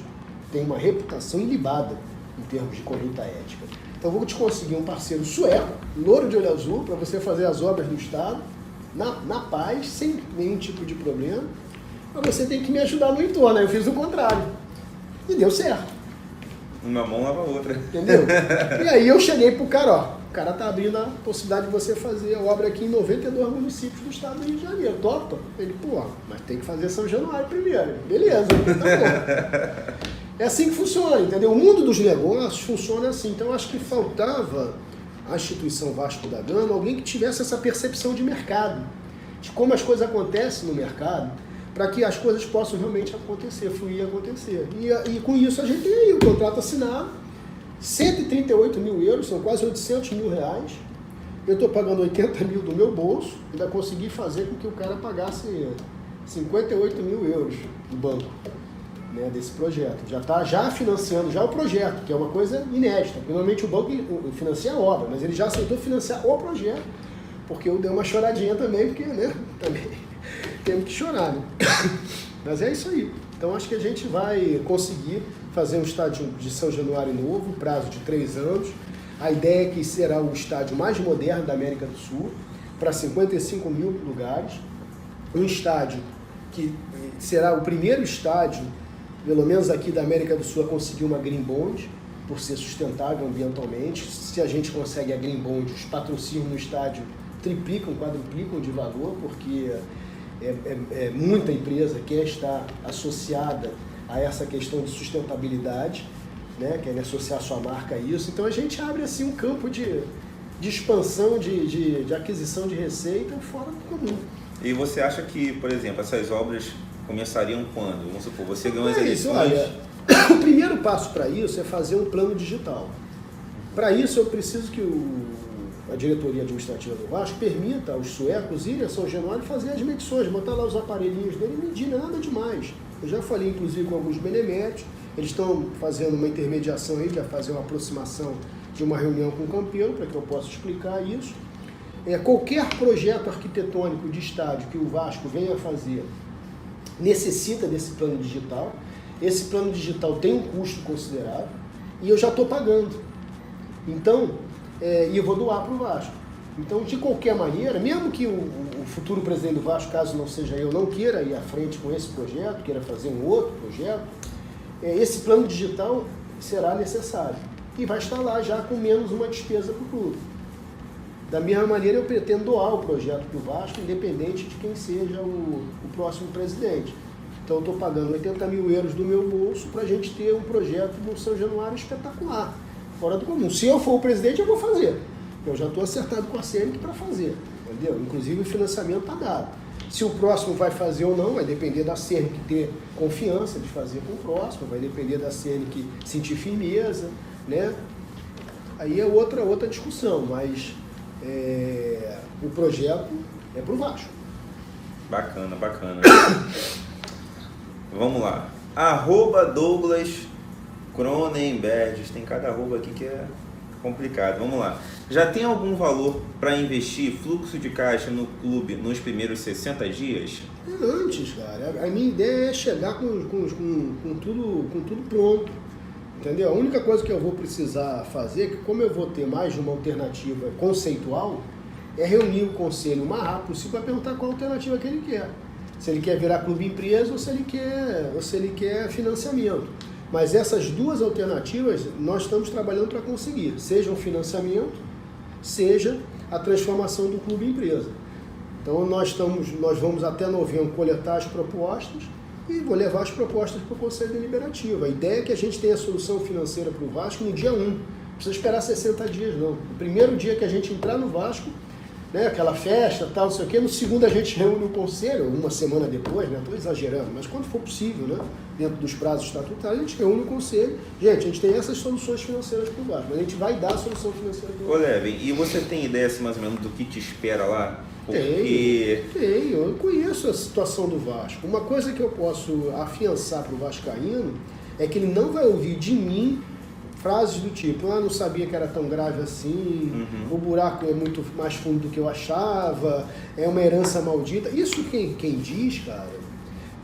têm uma reputação ilibada em termos de conduta ética. Então, eu vou te conseguir um parceiro sueco, louro de olho azul, para você fazer as obras do Estado, na paz, sem nenhum tipo de problema. Mas você tem que me ajudar no entorno. Aí eu fiz o contrário. E deu certo. Uma mão lava a outra. Entendeu? E aí eu cheguei pro cara, ó, o cara tá abrindo a possibilidade de você fazer a obra aqui em 92 municípios do estado do Rio de Janeiro. Topa? Ele, pô, mas tem que fazer São Januário primeiro. Beleza, então tá bom. É assim que funciona, entendeu? O mundo dos negócios funciona assim. Então eu acho que faltava à instituição Vasco da Gama alguém que tivesse essa percepção de mercado, de como as coisas acontecem no mercado, para que as coisas possam realmente acontecer, fluir e acontecer. E com isso a gente tem aí o contrato assinado, 138 mil euros, são quase 800 mil reais. Eu estou pagando 80 mil do meu bolso, ainda consegui fazer com que o cara pagasse 58 mil euros do banco, né, desse projeto. Já está financiando já o projeto, que é uma coisa inédita. Normalmente o banco financia a obra, mas ele já aceitou financiar o projeto, porque eu dei uma choradinha também, porque, né, também temos que chorar, né? Mas é isso aí. Então acho que a gente vai conseguir fazer um estádio de São Januário novo, prazo de 3 anos. A ideia é que será o estádio mais moderno da América do Sul, para 55 mil lugares. Um estádio que será o primeiro estádio, pelo menos aqui da América do Sul, a conseguir uma Green Bond, por ser sustentável ambientalmente. Se a gente consegue a Green Bond, os patrocínios no estádio triplicam, quadruplicam de valor, porque muita empresa quer estar associada a essa questão de sustentabilidade, né? Quer associar sua marca a isso. Então a gente abre assim um campo de expansão, de aquisição de receita fora do comum. E você acha que, por exemplo, essas obras começariam quando? Vamos supor, você ganhou as isso, eleições... olha, o primeiro passo para isso é fazer um plano digital. Para isso eu preciso que a diretoria administrativa do Vasco permita aos suecos irem a São Januário e fazer as medições, botar lá os aparelhinhos dele e medir, não é nada demais. Eu já falei, inclusive, com alguns beneméritos, eles estão fazendo uma intermediação aí, de fazer uma aproximação de uma reunião com o Campeiro, para que eu possa explicar isso. Qualquer projeto arquitetônico de estádio que o Vasco venha a fazer necessita desse plano digital. Esse plano digital tem um custo considerável e eu já estou pagando. Então, e eu vou doar para o Vasco. Então, de qualquer maneira, mesmo que o futuro presidente do Vasco, caso não seja eu, não queira ir à frente com esse projeto, queira fazer um outro projeto, esse plano digital será necessário. E vai estar lá já com menos uma despesa para o clube. Da mesma maneira, eu pretendo doar o projeto para o Vasco, independente de quem seja o próximo presidente. Então, eu estou pagando 80 mil euros do meu bolso para a gente ter um projeto no São Januário espetacular, fora do comum. Se eu for o presidente, eu vou fazer. Eu já estou acertado com a CERMIC para fazer, entendeu? Inclusive, o financiamento está dado. Se o próximo vai fazer ou não, vai depender da CERNIC ter confiança de fazer com o próximo, vai depender da CERNIC sentir firmeza, né? Aí é outra discussão, mas o projeto é para o Vasco. Bacana. Vamos lá. @Douglas Cronenberg. Tem cada arroba aqui que é complicado. Vamos lá. Já tem algum valor para investir fluxo de caixa no clube nos primeiros 60 dias? Antes, cara. A minha ideia é chegar com tudo pronto. Entendeu? A única coisa que eu vou precisar fazer, que como eu vou ter mais de uma alternativa conceitual, é reunir o conselho o mais rápido possível para perguntar qual alternativa que ele quer. Se ele quer virar clube empresa ou se ele quer financiamento. Mas essas duas alternativas nós estamos trabalhando para conseguir, seja o financiamento, seja a transformação do clube empresa. Então nós vamos até novembro coletar as propostas e vou levar as propostas para o Conselho Deliberativo. A ideia é que a gente tenha a solução financeira para o Vasco no dia 1. Não precisa esperar 60 dias, não. No primeiro dia que a gente entrar no Vasco, né, aquela festa, tal, não sei o quê, no segundo a gente reúne o Conselho, uma semana depois, né? Estou exagerando, mas quando for possível, né, dentro dos prazos estatutários, a gente reúne o Conselho. Gente, a gente tem essas soluções financeiras para o Vasco, mas a gente vai dar a solução financeira para o Vasco. Ô, Levin, e você tem ideia, assim, mais ou menos, do que te espera lá? Tenho, eu conheço a situação do Vasco. Uma coisa que eu posso afiançar para o vascaíno é que ele não vai ouvir de mim frases do tipo, não sabia que era tão grave assim, o buraco é muito mais fundo do que eu achava, é uma herança maldita. Isso quem diz, cara,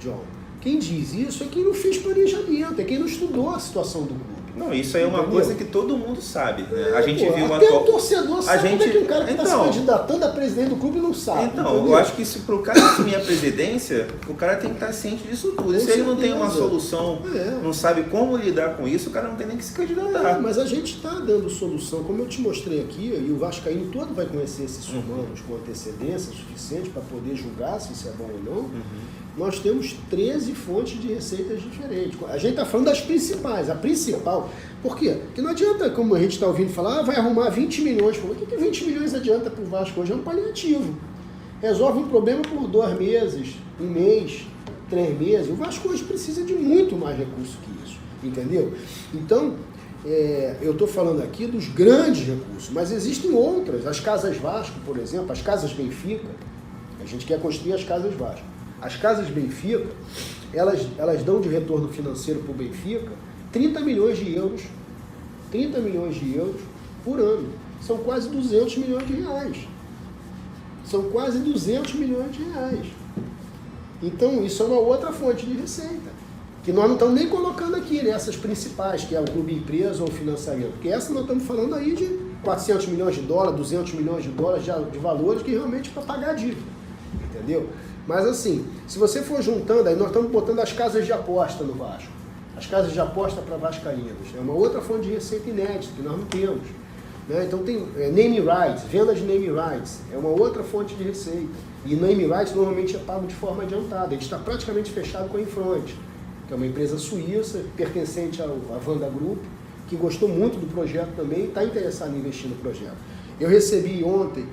John, quem diz isso é quem não fez planejamento, é quem não estudou a situação do clube. Não, isso aí é uma coisa que todo mundo sabe, né? A gente viu uma até o torcedor sabe como é que um cara que está se Então, candidatando a presidente do clube não sabe. Então, entendeu? eu acho que se pro cara assumir a presidência, o cara tem que estar ciente disso tudo. E se ele não tem uma solução, não sabe como lidar com isso, o cara não tem nem que se candidatar. Mas a gente está dando solução, como eu te mostrei aqui, e o vascaíno todo vai conhecer esses humanos com antecedência suficiente para poder julgar se isso é bom ou não. Nós temos 13 fontes de receitas diferentes. A gente está falando das principais. A principal... Por quê? Porque não adianta, como a gente está ouvindo falar, vai arrumar 20 milhões. O que 20 milhões adianta para o Vasco hoje? É um paliativo. Resolve um problema por 2 meses, 1 mês, 3 meses. O Vasco hoje precisa de muito mais recurso que isso. Entendeu? Então, eu estou falando aqui dos grandes recursos, mas existem outras. As Casas Vasco, por exemplo, as Casas Benfica. A gente quer construir as Casas Vasco. As Casas Benfica, elas dão de retorno financeiro para o Benfica 30 milhões de euros por ano. São quase 200 milhões de reais. Então, isso é uma outra fonte de receita, que nós não estamos nem colocando aqui, nessas principais, que é o clube empresa ou o financiamento. Porque essa nós estamos falando aí de 400 milhões de dólares, 200 milhões de dólares de valores que realmente é para pagar a dívida. Entendeu? Mas assim, se você for juntando, aí nós estamos botando as casas de aposta no Vasco. As casas de aposta para vascaínos. É uma outra fonte de receita inédita que nós não temos. Né? Então tem name rights, venda de name rights. É uma outra fonte de receita. E name rights normalmente é pago de forma adiantada. A gente está praticamente fechado com a Infront, que é uma empresa suíça pertencente à Vanda Group, que gostou muito do projeto também e está interessado em investir no projeto. Eu recebi ontem,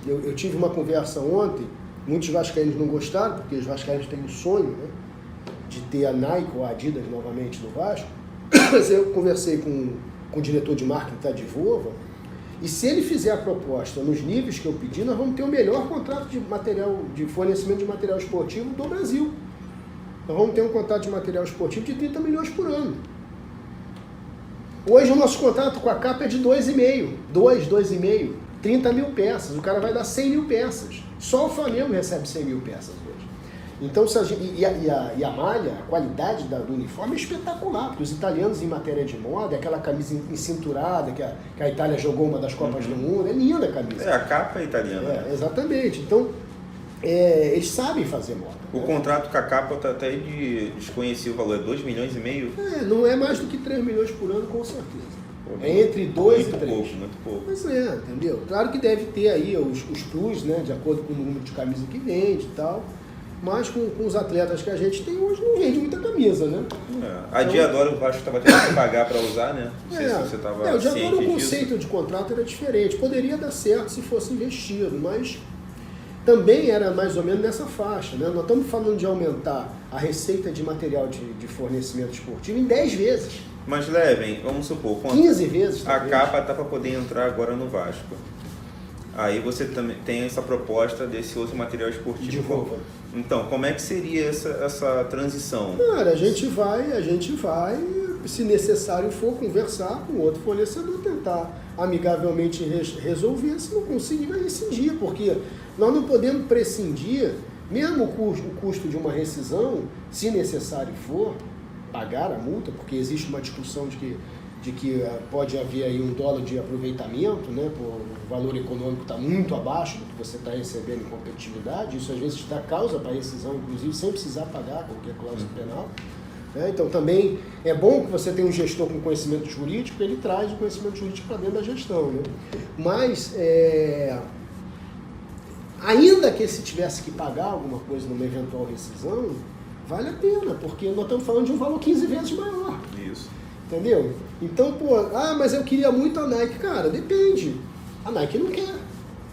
eu tive uma conversa ontem. Muitos vascaínos não gostaram, porque os vascaínos têm um sonho, né, de ter a Nike ou a Adidas novamente no Vasco. Mas eu conversei com o diretor de marketing da Divova, e se ele fizer a proposta nos níveis que eu pedi, nós vamos ter o melhor contrato de fornecimento de material esportivo do Brasil. Nós vamos ter um contrato de material esportivo de 30 milhões por ano. Hoje o nosso contrato com a capa é de 2,5, 30 mil peças. O cara vai dar 100 mil peças. Só o Flamengo recebe 100 mil peças hoje. Então, a malha, a qualidade do uniforme é espetacular, porque os italianos em matéria de moda, aquela camisa encinturada que a Itália jogou uma das Copas do Mundo, é linda a camisa. A capa é italiana. Né? Exatamente. Então, eles sabem fazer moda. O contrato com a capa está até desconheci o valor, é 2,5 milhões? Não é mais do que 3 milhões por ano, com certeza. É entre 2 e 3. Muito pouco. Mas entendeu? Claro que deve ter aí os plus, né, de acordo com o número de camisa que vende e tal. Mas com os atletas que a gente tem hoje, não vende muita camisa, né? A Diadora o Vasco estava tendo que pagar para usar, né? Não sei se você estava o Diadora, o conceito de contrato era diferente. Poderia dar certo se fosse investido, mas também era mais ou menos nessa faixa, né? Nós estamos falando de aumentar a receita de material de fornecimento esportivo em 10 vezes. Mas levem, vamos supor, 15 vezes. A capa está para poder entrar agora no Vasco. Aí você também tem essa proposta desse outro material esportivo. De roupa. Então, como é que seria essa transição? Cara, a gente vai, se necessário for, conversar com outro fornecedor, tentar amigavelmente resolver, se não conseguir, vai rescindir, porque nós não podemos prescindir, mesmo o custo de uma rescisão, se necessário for, pagar a multa, porque existe uma discussão de que pode haver aí $1 de aproveitamento, né, por o valor econômico está muito abaixo do que você está recebendo em competitividade, isso às vezes dá causa para rescisão, inclusive sem precisar pagar qualquer cláusula penal. Então também é bom que você tenha um gestor com conhecimento jurídico, ele traz o conhecimento jurídico para dentro da gestão. Né? Mas, ainda que se tivesse que pagar alguma coisa numa eventual rescisão, vale a pena, porque nós estamos falando de um valor 15 vezes maior. Isso. Entendeu? Então, mas eu queria muito a Nike. Cara, depende. A Nike não quer.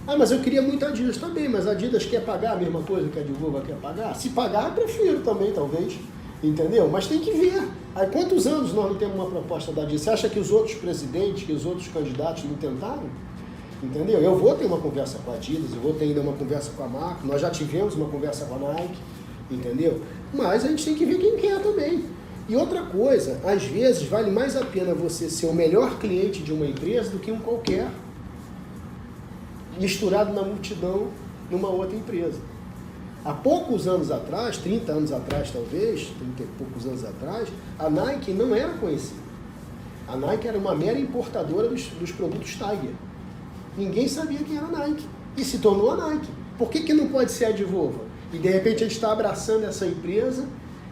Mas eu queria muito a Adidas também, mas a Adidas quer pagar a mesma coisa que a Divulga quer pagar? Se pagar, eu prefiro também, talvez. Entendeu? Mas tem que ver. Há quantos anos nós não temos uma proposta da Adidas? Você acha que os outros presidentes, que os outros candidatos não tentaram? Entendeu? Eu vou ter uma conversa com a Adidas, eu vou ter ainda uma conversa com a marca, nós já tivemos uma conversa com a Nike, entendeu? Mas a gente tem que ver quem quer também. E outra coisa, às vezes vale mais a pena você ser o melhor cliente de uma empresa do que um qualquer, misturado na multidão numa outra empresa. Há poucos anos atrás, 30 anos atrás talvez, 30 e poucos anos atrás, a Nike não era conhecida. A Nike era uma mera importadora dos produtos Tiger. Ninguém sabia quem era a Nike. E se tornou a Nike. Por que não pode ser a Divulga? E de repente a gente está abraçando essa empresa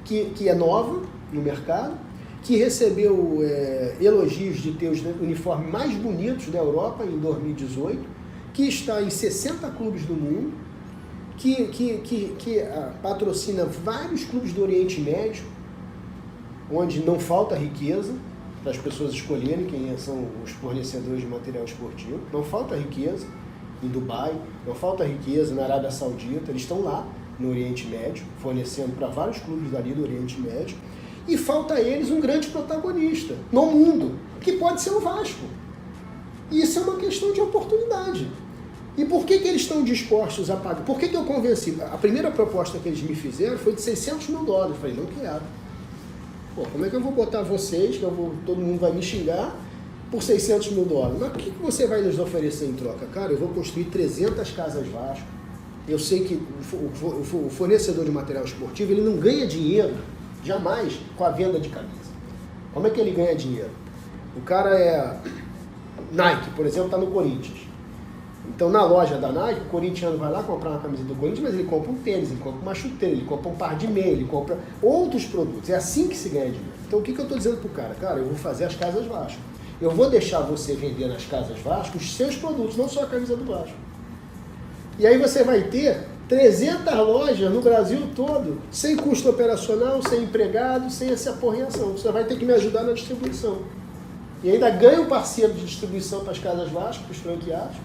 que é nova no mercado, que recebeu elogios de ter os uniformes mais bonitos da Europa em 2018, que está em 60 clubes do mundo, que patrocina vários clubes do Oriente Médio, onde não falta riqueza para as pessoas escolherem quem são os fornecedores de material esportivo, não falta riqueza em Dubai, não falta riqueza na Arábia Saudita, eles estão lá no Oriente Médio, fornecendo para vários clubes ali do Oriente Médio, e falta a eles um grande protagonista no mundo, que pode ser o Vasco. E isso é uma questão de oportunidade. E por que eles estão dispostos a pagar? Por que eu convenci? A primeira proposta que eles me fizeram foi de $600 mil. Eu falei, não quero. Como é que eu vou botar vocês, todo mundo vai me xingar, por $600 mil? Mas o que você vai nos oferecer em troca? Cara, eu vou construir 300 casas Vasco. Eu sei que o fornecedor de material esportivo, ele não ganha dinheiro, jamais, com a venda de camisa. Como é que ele ganha dinheiro? O cara Nike, por exemplo, está no Corinthians. Então, na loja da Nike, o corintiano vai lá comprar uma camisa do Corinthians, mas ele compra um tênis, ele compra uma chuteira, ele compra um par de meia, ele compra outros produtos. É assim que se ganha dinheiro. Então, o que eu estou dizendo pro cara? Cara, eu vou fazer as casas Vasco. Eu vou deixar você vender nas casas Vasco os seus produtos, não só a camisa do Vasco. E aí você vai ter 300 lojas no Brasil todo, sem custo operacional, sem empregado, sem essa aporreação. Você vai ter que me ajudar na distribuição. E ainda ganha um parceiro de distribuição para as casas Vasco, para os franqueados.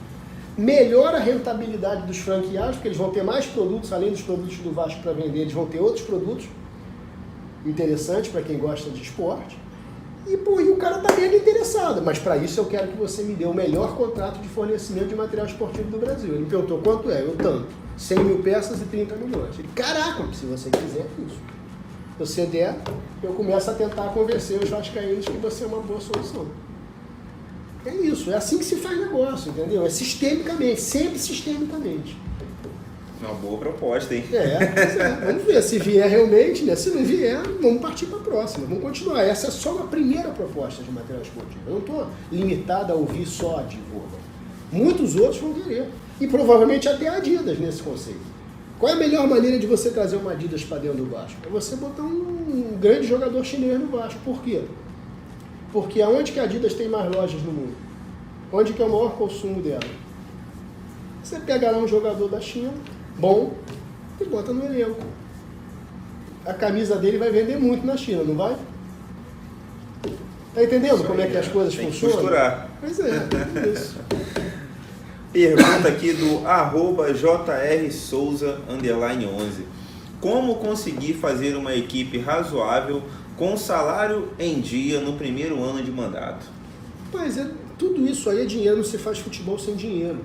Melhora a rentabilidade dos franqueados, porque eles vão ter mais produtos, além dos produtos do Vasco para vender, eles vão ter outros produtos interessantes para quem gosta de esporte. E o cara está bem interessado, mas para isso eu quero que você me dê o melhor contrato de fornecimento de material esportivo do Brasil. Ele me perguntou quanto é, eu tanto, 100 mil peças e 30 milhões. Ele, caraca, se você quiser isso. Se você der, eu começo a tentar convencer os vascaínos que você é uma boa solução. É isso, é assim que se faz negócio, entendeu? É sistemicamente, sempre sistemicamente. Uma boa proposta, hein? Vamos ver se vier realmente, né? Se não vier, vamos partir para a próxima, vamos continuar. Essa é só uma primeira proposta de material esportivo. Eu não estou limitado a ouvir só a Divulga. Muitos outros vão querer. E provavelmente até a Adidas nesse conceito. Qual é a melhor maneira de você trazer uma Adidas para dentro do Vasco? É você botar um grande jogador chinês no Vasco. Por quê? Porque aonde que a Adidas tem mais lojas no mundo? Onde que é o maior consumo dela? Você pega lá um jogador da China, bom, e bota no elenco. A camisa dele vai vender muito na China, não vai? Tá entendendo como é que as coisas funcionam? Costurar. Pois é isso. Pergunta aqui do @JRSouza_11. Como conseguir fazer uma equipe razoável com salário em dia no primeiro ano de mandato? Mas tudo isso aí é dinheiro, não se faz futebol sem dinheiro.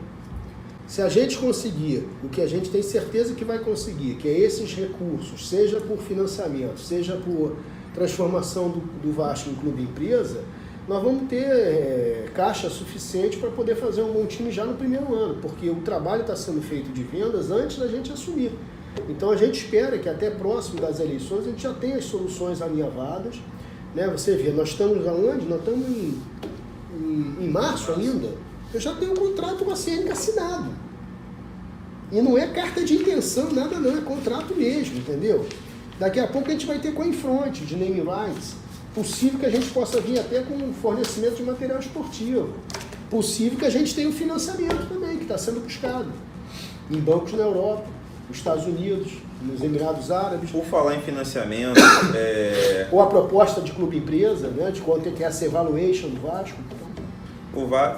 Se a gente conseguir o que a gente tem certeza que vai conseguir, que é esses recursos, seja por financiamento, seja por transformação do Vasco em clube empresa, nós vamos ter caixa suficiente para poder fazer um bom time já no primeiro ano, porque o trabalho está sendo feito de vendas antes da gente assumir. Então a gente espera que até próximo das eleições a gente já tenha as soluções alinhavadas. Né? Você vê, nós estamos aonde? Nós estamos em março ainda. Eu já tenho um contrato com a CNK assinado. E não é carta de intenção, nada não, é contrato mesmo, entendeu? Daqui a pouco a gente vai ter Coinfront de naming rights. Possível que a gente possa vir até com fornecimento de material esportivo. Possível que a gente tenha o financiamento também, que está sendo buscado. Em bancos na Europa, nos Estados Unidos, nos Emirados Árabes. Por falar em financiamento... Ou a proposta de clube empresa, né, de quanto é que é essa evaluation do Vasco.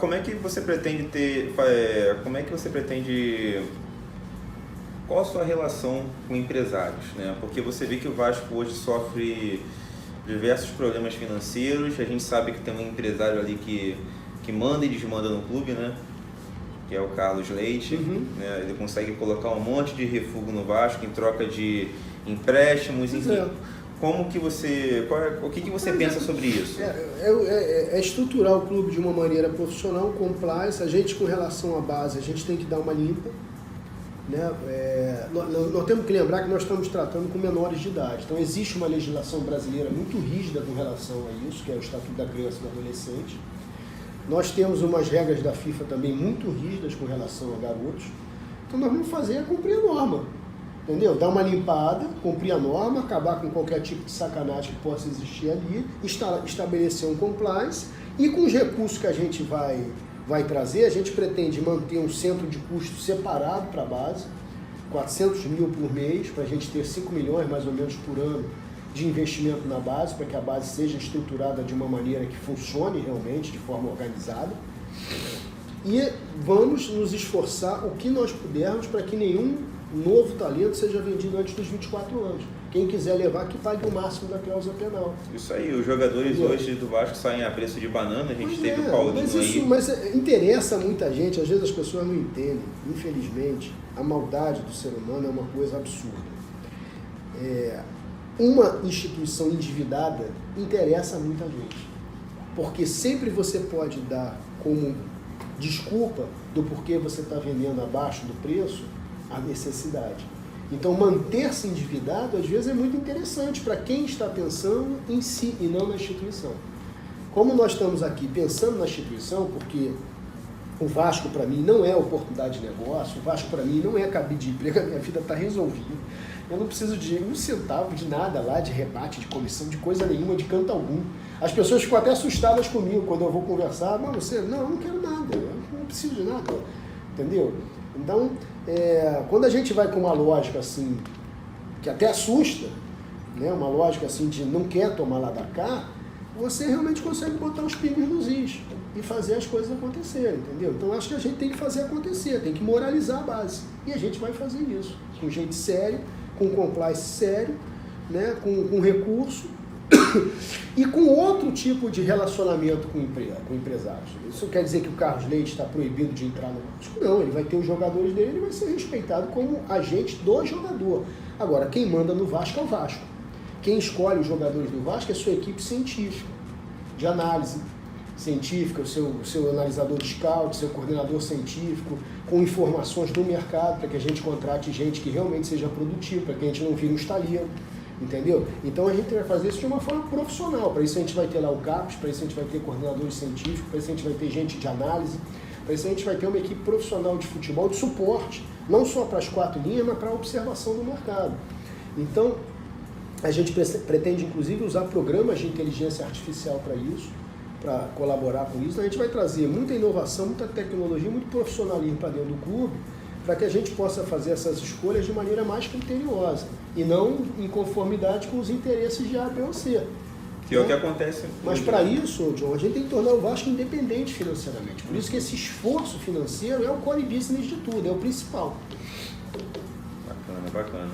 Como é que você pretende ter... Como é que você pretende... Qual a sua relação com empresários? Né? Porque você vê que o Vasco hoje sofre diversos problemas financeiros. A gente sabe que tem um empresário ali que manda e desmanda no clube, né? Que é o Carlos Leite. Uhum. Né? Ele consegue colocar um monte de refúgio no Vasco em troca de empréstimos. Enfim. Como que você... o que você pensa sobre isso? É estruturar o clube de uma maneira profissional, compliance. A gente, com relação à base, a gente tem que dar uma limpa. Né? Nós temos que lembrar que nós estamos tratando com menores de idade. Então existe uma legislação brasileira muito rígida com relação a isso, que é o Estatuto da Criança e do Adolescente. Nós temos umas regras da FIFA também muito rígidas com relação a garotos. Então nós vamos fazer é cumprir a norma. Entendeu? Dar uma limpada, cumprir a norma, acabar com qualquer tipo de sacanagem que possa existir ali, estabelecer um compliance e com os recursos que a gente vai trazer, a gente pretende manter um centro de custo separado para a base, 400 mil por mês, para a gente ter 5 milhões mais ou menos por ano de investimento na base, para que a base seja estruturada de uma maneira que funcione realmente, de forma organizada. E vamos nos esforçar o que nós pudermos para que nenhum novo talento seja vendido antes dos 24 anos. Quem quiser levar, que pague o máximo da cláusula penal. Isso aí, os jogadores hoje do Vasco saem a preço de banana, a gente teve o Paulinho aí. Mas interessa a muita gente, às vezes as pessoas não entendem. Infelizmente, a maldade do ser humano é uma coisa absurda. Uma instituição endividada interessa a muita gente. Porque sempre você pode dar como desculpa do porquê você está vendendo abaixo do preço a necessidade. Então, manter-se endividado, às vezes, é muito interessante para quem está pensando em si e não na instituição. Como nós estamos aqui pensando na instituição, porque o Vasco, para mim, não é oportunidade de negócio, o Vasco, para mim, não é cabide de emprego, a minha vida está resolvida. Eu não preciso de um centavo de nada lá, de rebate, de comissão, de coisa nenhuma, de canto algum. As pessoas ficam até assustadas comigo quando eu vou conversar. Não, eu não quero nada, eu não preciso de nada, entendeu? Então, quando a gente vai com uma lógica assim, que até assusta, né, uma lógica assim de não quer tomar lá da cá, você realmente consegue botar os pingos nos is e fazer as coisas acontecerem, entendeu? Então, acho que a gente tem que fazer acontecer, tem que moralizar a base. E a gente vai fazer isso, com gente sério, com compliance sério, né, com recurso e com outro tipo de relacionamento com empresários. Isso quer dizer que o Carlos Leite está proibido de entrar no Vasco? Não, ele vai ter os jogadores dele, ele vai ser respeitado como agente do jogador. Agora, quem manda no Vasco é o Vasco. Quem escolhe os jogadores do Vasco é a sua equipe científica, de análise científica, o seu analisador de scout, seu coordenador científico, com informações do mercado, para que a gente contrate gente que realmente seja produtiva, para que a gente não vire um estaleiro. Entendeu? Então a gente vai fazer isso de uma forma profissional. Para isso a gente vai ter lá o CAPES, para isso a gente vai ter coordenadores científicos, para isso a gente vai ter gente de análise, para isso a gente vai ter uma equipe profissional de futebol, de suporte, não só para as 4 linhas, mas para a observação do mercado. Então, a gente pretende inclusive usar programas de inteligência artificial para isso, para colaborar com isso. A gente vai trazer muita inovação, muita tecnologia, muito profissionalismo para dentro do clube, para que a gente possa fazer essas escolhas de maneira mais criteriosa e não em conformidade com os interesses de A, B ou C. Que é o que acontece. Mas para isso, John, a gente tem que tornar o Vasco independente financeiramente. Por isso que esse esforço financeiro é o core business de tudo, é o principal. Bacana.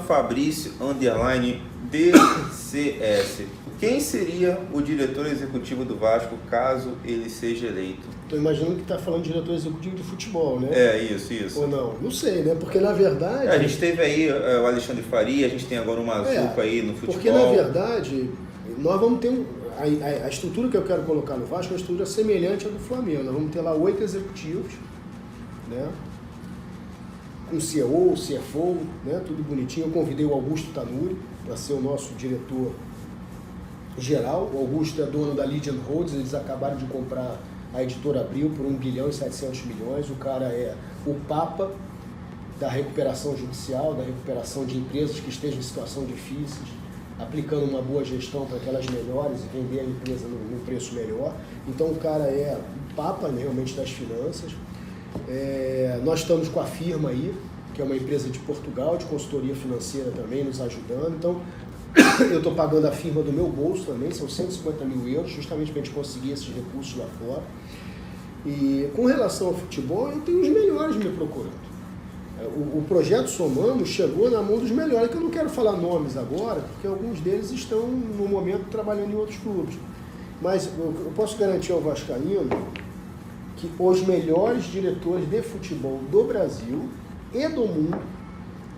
@Fabrício_DCS. Quem seria o diretor executivo do Vasco caso ele seja eleito? Estou imaginando que está falando de diretor executivo de futebol, né? É, isso. Ou não? Não sei, né? Porque na verdade... A gente teve aí o Alexandre Faria, a gente tem agora o Mazuco aí no futebol. Porque na verdade, nós vamos ter a estrutura que eu quero colocar no Vasco é uma estrutura semelhante à do Flamengo. Nós vamos ter lá 8 executivos, né? Com CEO, CFO, né? Tudo bonitinho. Eu convidei o Augusto Tanuri para ser o nosso diretor geral. O Augusto é dono da Lydian Holdings, eles acabaram de comprar a Editora Abril por 1 bilhão e 700 milhões. O cara é o papa da recuperação judicial, da recuperação de empresas que estejam em situação difícil, aplicando uma boa gestão para que elas melhores e vender a empresa num preço melhor. Então o cara é o papa, né, realmente das finanças. Nós estamos com a firma aí, que é uma empresa de Portugal, de consultoria financeira também, nos ajudando. Então, eu estou pagando a firma do meu bolso também, são 150 mil euros, justamente para a gente conseguir esses recursos lá fora. E com relação ao futebol, eu tenho os melhores me procurando. O projeto Somamos chegou na mão dos melhores, que eu não quero falar nomes agora, porque alguns deles estão, no momento, trabalhando em outros clubes. Mas eu posso garantir ao vascaíno que os melhores diretores de futebol do Brasil e do mundo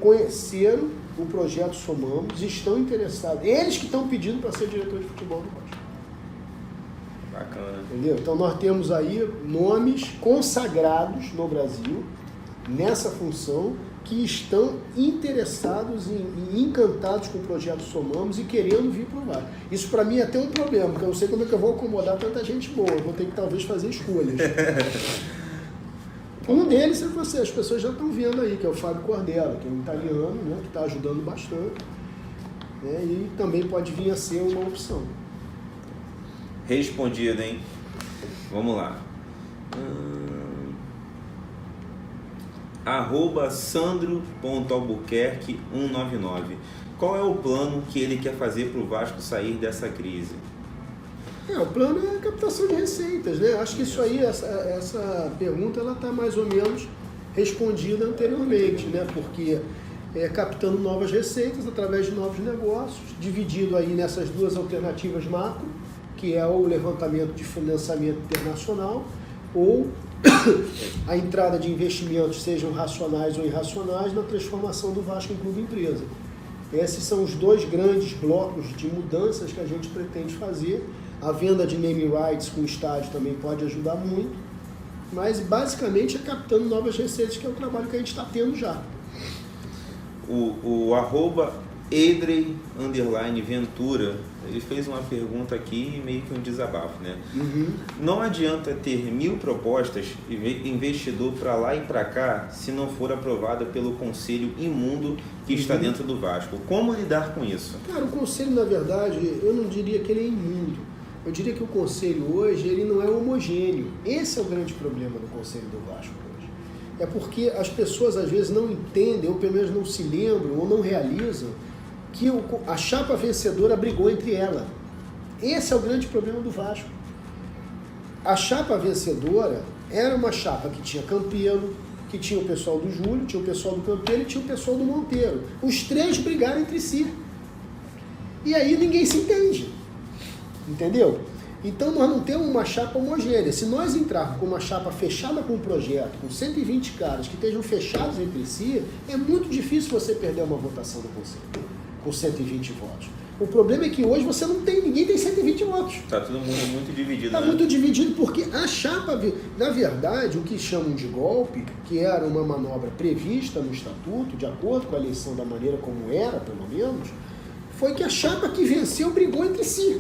conheceram o projeto Somamos e estão interessados. Eles que estão pedindo para ser diretor de futebol do Vasco. Bacana. Entendeu? Então nós temos aí nomes consagrados no Brasil nessa função que estão interessados e encantados com o projeto Somamos e querendo vir para o Vasco. Isso para mim é até um problema, porque eu não sei como é que eu vou acomodar tanta gente boa. Eu vou ter que talvez fazer escolhas. Um deles é você, as pessoas já estão vendo aí, que é o Fábio Cordella, que é um italiano, né, que está ajudando bastante, né, e também pode vir a ser uma opção. Respondido, hein? Vamos lá. @Sandro.albuquerque199. Qual é o plano que ele quer fazer para o Vasco sair dessa crise? O plano é a captação de receitas, né? Acho que isso aí, essa pergunta, ela está mais ou menos respondida anteriormente, né? Porque captando novas receitas através de novos negócios, dividido aí nessas duas alternativas macro, que é o levantamento de financiamento internacional ou a entrada de investimentos, sejam racionais ou irracionais, na transformação do Vasco em clube empresa. Esses são os dois grandes blocos de mudanças que a gente pretende fazer. A venda de naming rights com o estádio também pode ajudar muito, mas basicamente é captando novas receitas, que é o trabalho que a gente está tendo já. O @Edrey_Ventura, ele fez uma pergunta aqui, meio que um desabafo, né? Não adianta ter 1000 propostas e investidor para lá e para cá se não for aprovada pelo conselho imundo que está dentro do Vasco. Como lidar com isso? Cara, o conselho, na verdade, eu não diria que ele é imundo. Eu diria que o conselho hoje, ele não é homogêneo. Esse é o grande problema do conselho do Vasco hoje. É porque as pessoas às vezes não entendem, ou pelo menos não se lembram, ou não realizam que a chapa vencedora brigou entre ela. Esse é o grande problema do Vasco. A chapa vencedora era uma chapa que tinha Campelo, que tinha o pessoal do Júlio, tinha o pessoal do Campelo e tinha o pessoal do Monteiro. Os três brigaram entre si. E aí ninguém se entende. Entendeu? Então nós não temos uma chapa homogênea. Se nós entrarmos com uma chapa fechada com um projeto, com 120 caras que estejam fechados entre si, é muito difícil você perder uma votação do conselho com 120 votos. O problema é que hoje você não tem, ninguém tem 120 votos. Está todo mundo muito dividido. Está muito dividido porque a chapa, na verdade, o que chamam de golpe, que era uma manobra prevista no estatuto, de acordo com a eleição da maneira como era, pelo menos, foi que a chapa que venceu brigou entre si.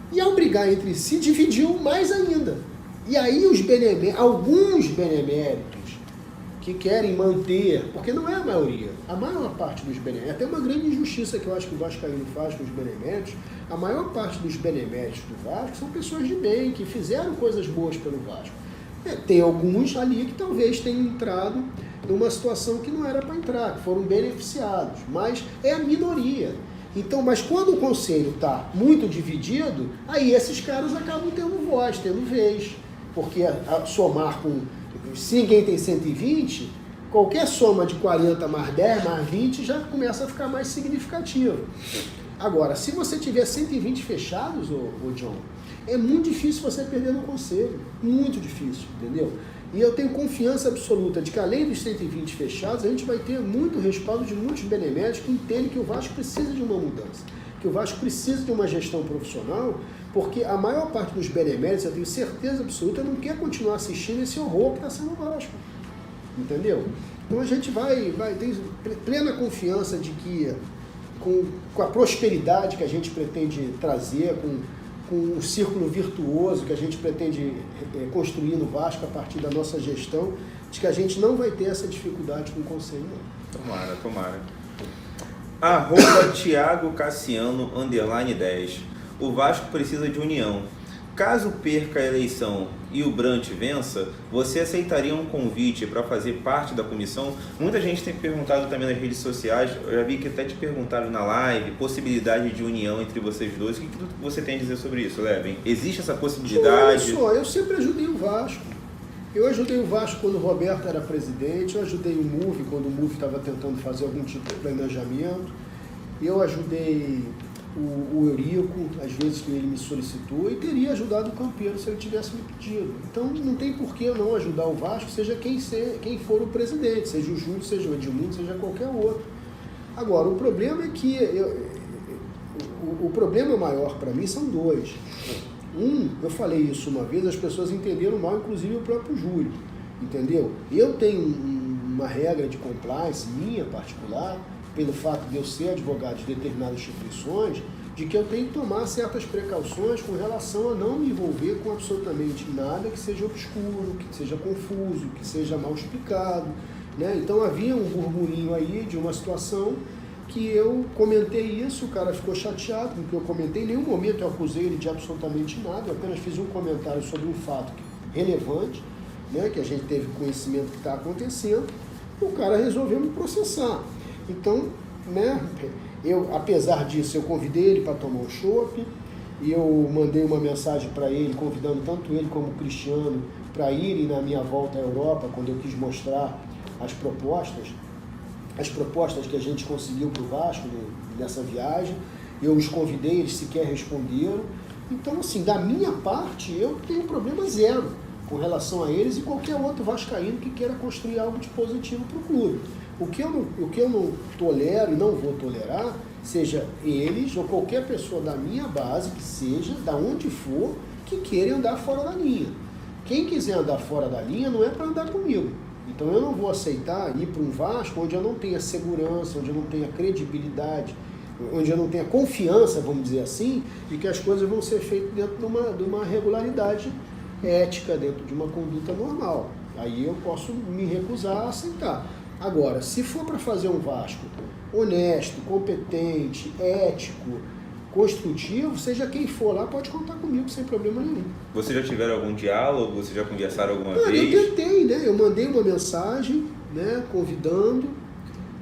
E ao brigar entre si, dividiu mais ainda. E aí alguns beneméritos que querem manter, porque não é a maioria, a maior parte dos beneméritos, até uma grande injustiça que eu acho que o vascaíno faz com os beneméritos, a maior parte dos beneméritos do Vasco são pessoas de bem, que fizeram coisas boas pelo Vasco. Tem alguns ali que talvez tenham entrado numa situação que não era para entrar, que foram beneficiados, mas é a minoria. Então, mas quando o conselho está muito dividido, aí esses caras acabam tendo voz, tendo vez. Porque somar com... Se ninguém tem 120, qualquer soma de 40 mais 10 mais 20 já começa a ficar mais significativa. Agora, se você tiver 120 fechados, ô John, é muito difícil você perder no conselho. Muito difícil, entendeu? E eu tenho confiança absoluta de que, além dos 120 fechados, a gente vai ter muito respaldo de muitos beneméritos que entendem que o Vasco precisa de uma mudança, que o Vasco precisa de uma gestão profissional, porque a maior parte dos beneméritos, eu tenho certeza absoluta, não quer continuar assistindo esse horror que está sendo o Vasco. Entendeu? Então a gente vai ter plena confiança de que, com a prosperidade que a gente pretende trazer, com o círculo virtuoso que a gente pretende construir no Vasco a partir da nossa gestão, de que a gente não vai ter essa dificuldade com o Conselho, não. Tomara. Thiago Cassiano, _10. O Vasco precisa de união. Caso perca a eleição e o Brant vença, você aceitaria um convite para fazer parte da comissão? Muita gente tem perguntado também nas redes sociais, eu já vi que até te perguntaram na live, possibilidade de união entre vocês dois. O que você tem a dizer sobre isso, Levin? Existe essa possibilidade? Olha só, eu sempre ajudei o Vasco. Eu ajudei o Vasco quando o Roberto era presidente, eu ajudei o MUV quando o MUV estava tentando fazer algum tipo de planejamento, eu ajudei o Eurico, às vezes que ele me solicitou, e teria ajudado o Campeiro se ele tivesse me pedido. Então não tem por que eu não ajudar o Vasco, seja quem for o presidente, seja o Júlio, seja o Edmundo, seja qualquer outro. Agora, o problema é que o problema maior para mim são dois. Eu falei isso uma vez, as pessoas entenderam mal, inclusive o próprio Júlio, entendeu? Eu tenho uma regra de compliance minha particular, pelo fato de eu ser advogado de determinadas instituições, de que eu tenho que tomar certas precauções com relação a não me envolver com absolutamente nada que seja obscuro, que seja confuso, que seja mal explicado, né? Então havia um burburinho aí de uma situação que eu comentei isso, o cara ficou chateado com o que eu comentei, em nenhum momento eu acusei ele de absolutamente nada, eu apenas fiz um comentário sobre um fato relevante, né, que a gente teve conhecimento que está acontecendo, o cara resolveu me processar. Então, né, apesar disso, eu convidei ele para tomar um chopp, e eu mandei uma mensagem para ele, convidando tanto ele como o Cristiano para irem na minha volta à Europa, quando eu quis mostrar as propostas que a gente conseguiu para o Vasco nessa viagem. Eu os convidei, eles sequer responderam. Então, assim, da minha parte, eu tenho problema zero com relação a eles e qualquer outro vascaíno que queira construir algo de positivo para o clube. O que eu não tolero e não vou tolerar, seja eles ou qualquer pessoa da minha base, que seja, da onde for, que queira andar fora da linha. Quem quiser andar fora da linha não é para andar comigo. Então eu não vou aceitar ir para um Vasco onde eu não tenha segurança, onde eu não tenha credibilidade, onde eu não tenha confiança, vamos dizer assim, de que as coisas vão ser feitas dentro de uma regularidade ética, dentro de uma conduta normal. Aí eu posso me recusar a aceitar. Agora, se for para fazer um Vasco honesto, competente, ético, construtivo, seja quem for lá, pode contar comigo sem problema nenhum. Vocês já tiveram algum diálogo? Vocês já conversaram alguma vez? Eu tentei, né? Eu mandei uma mensagem, né, convidando,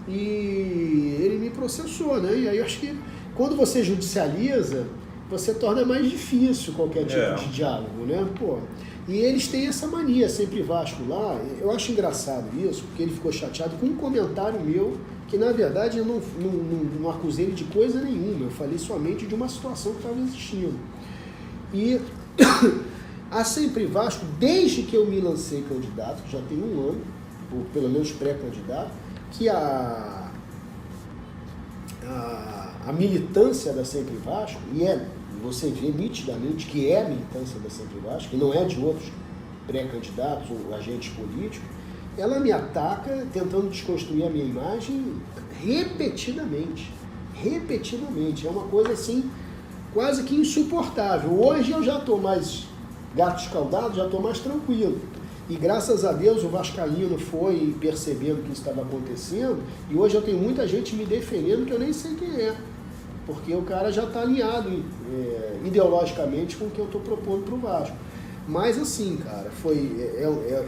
e ele me processou, né? E aí eu acho que quando você judicializa, você torna mais difícil qualquer tipo de diálogo, né? Pô, e eles têm essa mania, sempre Vasco lá. Eu acho engraçado isso, porque ele ficou chateado com um comentário meu, que na verdade eu não acusei ele de coisa nenhuma, eu falei somente de uma situação que estava existindo. E a Sempre Vasco, desde que eu me lancei candidato, que já tem um ano, ou pelo menos pré-candidato, que a militância da Sempre Vasco, você vê nitidamente que é a militância da Sempre Vasco, que não é de outros pré-candidatos ou agentes políticos, ela me ataca tentando desconstruir a minha imagem repetidamente. É uma coisa assim, quase que insuportável. Hoje eu já estou mais gato escaldado, já estou mais tranquilo. E graças a Deus o vascaíno foi percebendo que isso estava acontecendo, e hoje eu tenho muita gente me defendendo que eu nem sei quem é. Porque o cara já está alinhado ideologicamente com o que eu estou propondo para o Vasco. Mas assim, cara,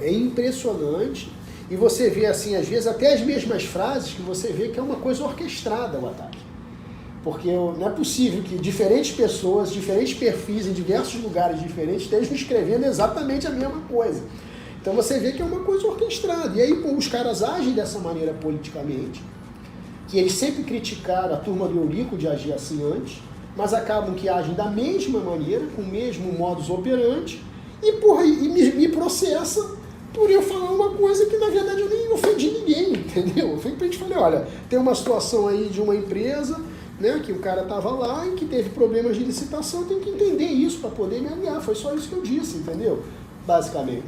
é impressionante. E você vê assim, às vezes, até as mesmas frases que você vê que é uma coisa orquestrada o ataque. Porque não é possível que diferentes pessoas, diferentes perfis em diversos lugares diferentes estejam escrevendo exatamente a mesma coisa. Então você vê que é uma coisa orquestrada. E aí pô, os caras agem dessa maneira politicamente, que eles sempre criticaram a turma do Eurico de agir assim antes, mas acabam que agem da mesma maneira, com o mesmo modus operandi, e, porra, me processa por eu falar uma coisa que na verdade eu nem ofendi ninguém, entendeu? Eu simplesmente falei, olha, tem uma situação aí de uma empresa, né, que o cara estava lá e que teve problemas de licitação, eu tenho que entender isso para poder me alinhar, foi só isso que eu disse, entendeu? Basicamente.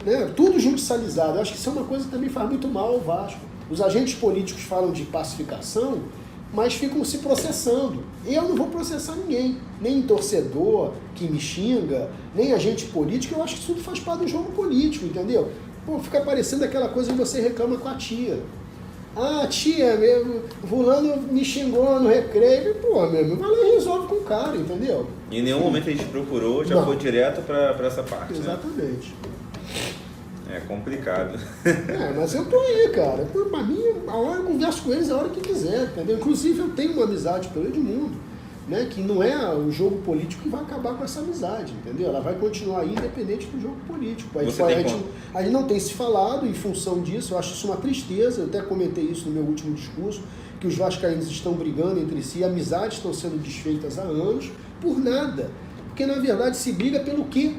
Né, tudo judicializado, eu acho que isso é uma coisa que também faz muito mal ao Vasco. Os agentes políticos falam de pacificação, mas ficam se processando. Eu não vou processar ninguém, nem torcedor que me xinga, nem agente político, eu acho que isso tudo faz parte do jogo político, entendeu? Pô, fica parecendo aquela coisa que você reclama com a tia. Ah, tia, fulano me xingou no recreio, pô, meu, vai lá e resolve com o cara, entendeu? Em nenhum momento a gente procurou, já foi direto para essa parte. Exatamente. Né? É complicado. Mas eu tô aí, cara. Pra mim, a hora eu converso com eles a hora que quiser, entendeu? Inclusive eu tenho uma amizade pelo Edmundo, né? Que não é o jogo político que vai acabar com essa amizade, entendeu? Ela vai continuar aí independente do jogo político. A gente não tem se falado em função disso, eu acho isso uma tristeza, eu até comentei isso no meu último discurso, que os vascaínos estão brigando entre si, amizades estão sendo desfeitas há anos, por nada. Porque na verdade se briga pelo quê?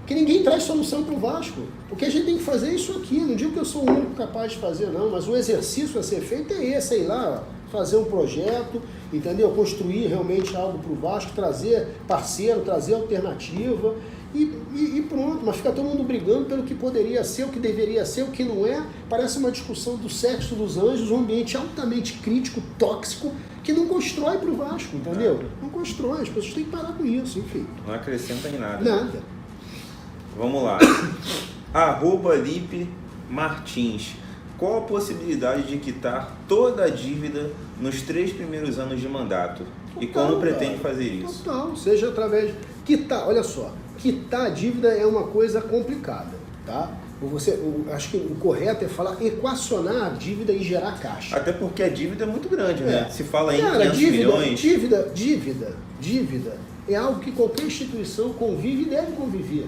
Porque ninguém traz solução para o Vasco. O que a gente tem que fazer é isso aqui. Não digo que eu sou o único capaz de fazer, não, mas o exercício a ser feito é esse, sei lá, fazer um projeto, entendeu? Construir realmente algo para o Vasco, trazer parceiro, trazer alternativa e pronto. Mas fica todo mundo brigando pelo que poderia ser, o que deveria ser, o que não é. Parece uma discussão do sexo dos anjos, um ambiente altamente crítico, tóxico, que não constrói para o Vasco, entendeu? Não constrói, as pessoas têm que parar com isso, enfim. Não acrescenta em nada. Nada. Vamos lá. @Lipe Martins. Qual a possibilidade de quitar toda a dívida nos 3 primeiros anos de mandato? Total, e como pretende fazer isso? Total, seja através de quitar, olha só, quitar a dívida é uma coisa complicada, tá? Acho que o correto é falar equacionar a dívida e gerar caixa. Até porque a dívida é muito grande, né? Se fala em 500 milhões... Dívida é algo que qualquer instituição convive e deve conviver.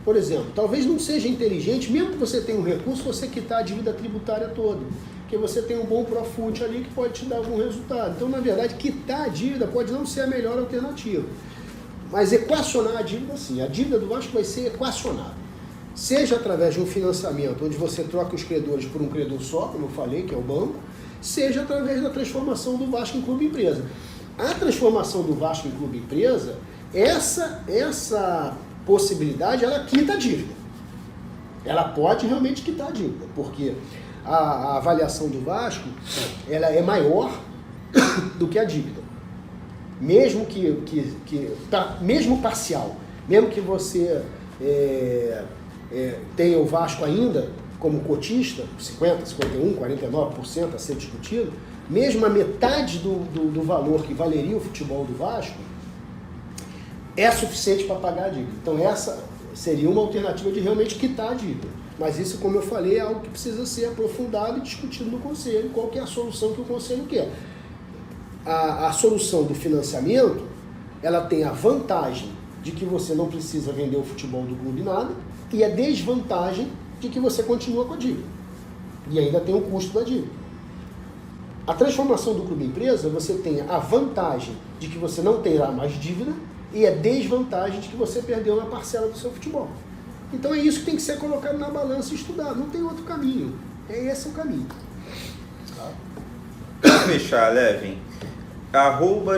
Por exemplo, talvez não seja inteligente, mesmo que você tenha um recurso, você quitar a dívida tributária toda. Porque você tem um bom Profut ali que pode te dar algum resultado. Então, na verdade, quitar a dívida pode não ser a melhor alternativa. Mas equacionar a dívida, sim. A dívida do Vasco vai ser equacionada. Seja através de um financiamento, onde você troca os credores por um credor só, como eu falei, que é o banco, seja através da transformação do Vasco em clube empresa. A transformação do Vasco em clube empresa, essa possibilidade, ela quita a dívida. Ela pode realmente quitar a dívida, porque a avaliação do Vasco, ela é maior do que a dívida. Mesmo mesmo parcial, mesmo que você tenha o Vasco ainda como cotista, 50%, 51%, 49% a ser discutido, mesmo a metade do valor que valeria o futebol do Vasco, é suficiente para pagar a dívida. Então essa seria uma alternativa de realmente quitar a dívida. Mas isso, como eu falei, é algo que precisa ser aprofundado e discutido no Conselho, qual que é a solução que o Conselho quer. A solução do financiamento, ela tem a vantagem de que você não precisa vender o futebol do clube nada, e a desvantagem de que você continua com a dívida. E ainda tem o custo da dívida. A transformação do clube empresa, você tem a vantagem de que você não terá mais dívida, e a desvantagem de que você perdeu uma parcela do seu futebol. Então é isso que tem que ser colocado na balança e estudado. Não tem outro caminho. Esse é o caminho. Para fechar, Levin,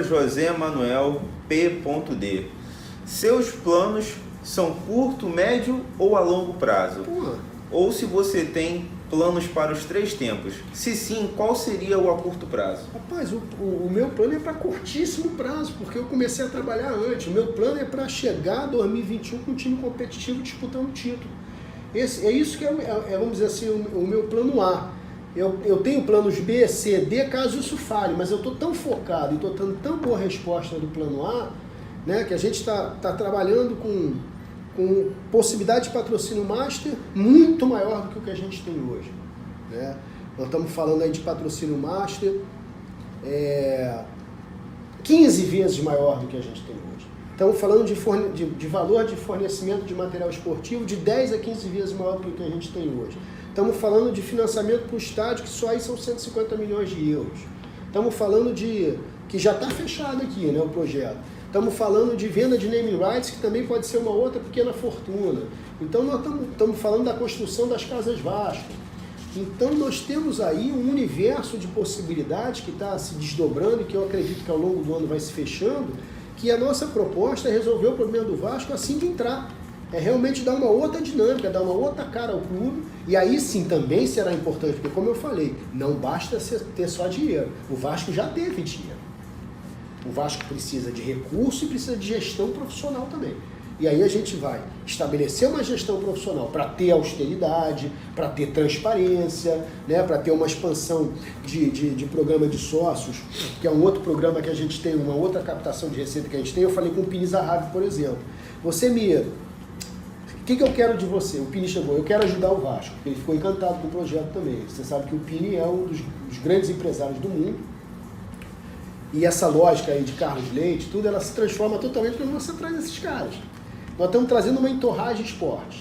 @JoséManuelP.D. Seus planos são curto, médio ou a longo prazo? Ou se você tem planos para os 3 tempos? Se sim, qual seria o a curto prazo? Rapaz, o meu plano é para curtíssimo prazo, porque eu comecei a trabalhar antes. O meu plano é para chegar a 2021 com um time competitivo disputando o título. É isso que vamos dizer assim, o meu plano A. Eu tenho planos B, C, D, caso isso falhe, mas eu estou tão focado e estou dando tão boa resposta do plano A, né, que a gente está trabalhando com possibilidade de patrocínio master muito maior do que o que a gente tem hoje. Né? Nós estamos falando aí de patrocínio master 15 vezes maior do que a gente tem hoje. Estamos falando de valor de fornecimento de material esportivo de 10 a 15 vezes maior do que o que a gente tem hoje. Estamos falando de financiamento para o estádio, que só aí são 150 milhões de euros. Estamos falando que já está fechado aqui, né, o projeto. Estamos falando de venda de naming rights, que também pode ser uma outra pequena fortuna. Então nós estamos falando da construção das Casas Vasco. Então nós temos aí um universo de possibilidades que está se desdobrando e que eu acredito que ao longo do ano vai se fechando, que a nossa proposta é resolver o problema do Vasco assim de entrar. É realmente dar uma outra dinâmica, dar uma outra cara ao clube, e aí sim também será importante, porque como eu falei, não basta ter só dinheiro. O Vasco já teve dinheiro. O Vasco precisa de recurso e precisa de gestão profissional também. E aí a gente vai estabelecer uma gestão profissional para ter austeridade, para ter transparência, né, para ter uma expansão de programa de sócios, que é um outro programa que a gente tem, uma outra captação de receita que a gente tem. Eu falei com o Pini Zahavi, por exemplo. Você o que eu quero de você? O Pini chegou, eu quero ajudar o Vasco. Ele ficou encantado com o projeto também. Você sabe que o Pini é um dos grandes empresários do mundo. E essa lógica aí de Carlos Leite, tudo, ela se transforma totalmente quando você traz esses caras. Nós estamos trazendo uma Entourage Esportes,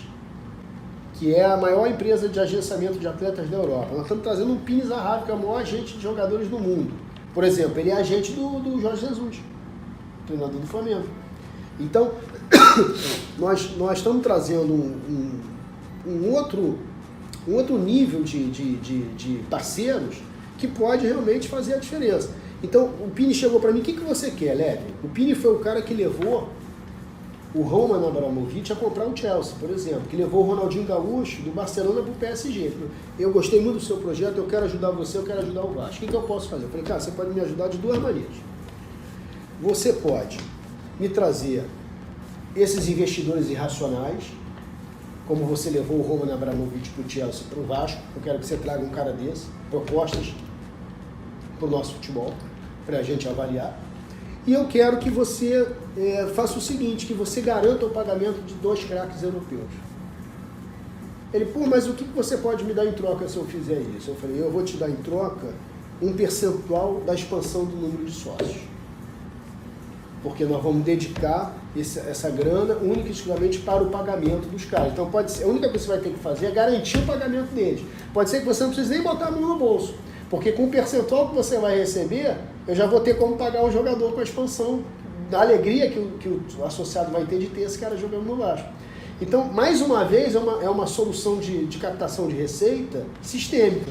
que é a maior empresa de agenciamento de atletas da Europa. Nós estamos trazendo um Pini Zahavi, que é o maior agente de jogadores do mundo. Por exemplo, ele é agente do Jorge Jesus, treinador do Flamengo. Então, nós estamos trazendo um outro nível de parceiros que pode realmente fazer a diferença. Então, o Pini chegou para mim, o que você quer, Leve? O Pini foi o cara que levou o Roman Abramovich a comprar o Chelsea, por exemplo, que levou o Ronaldinho Gaúcho do Barcelona para o PSG. Eu gostei muito do seu projeto, eu quero ajudar você, eu quero ajudar o Vasco. O que eu posso fazer? Eu falei, cara, você pode me ajudar de duas maneiras. Você pode me trazer esses investidores irracionais, como você levou o Roman Abramovich para o Chelsea, para o Vasco. Eu quero que você traga um cara desse, propostas para o nosso futebol, para a gente avaliar. E eu quero que você faça o seguinte, que você garanta o pagamento de 2 craques europeus. Ele, mas o que você pode me dar em troca se eu fizer isso? Eu falei, eu vou te dar em troca um percentual da expansão do número de sócios. Porque nós vamos dedicar essa grana única e exclusivamente para o pagamento dos caras. Então pode ser, a única coisa que você vai ter que fazer é garantir o pagamento deles. Pode ser que você não precise nem botar a mão no bolso, porque com o percentual que você vai receber, eu já vou ter como pagar o jogador com a expansão, da alegria que o associado vai ter de ter esse cara jogando no Vasco. Então, mais uma vez, é uma solução de captação de receita sistêmica,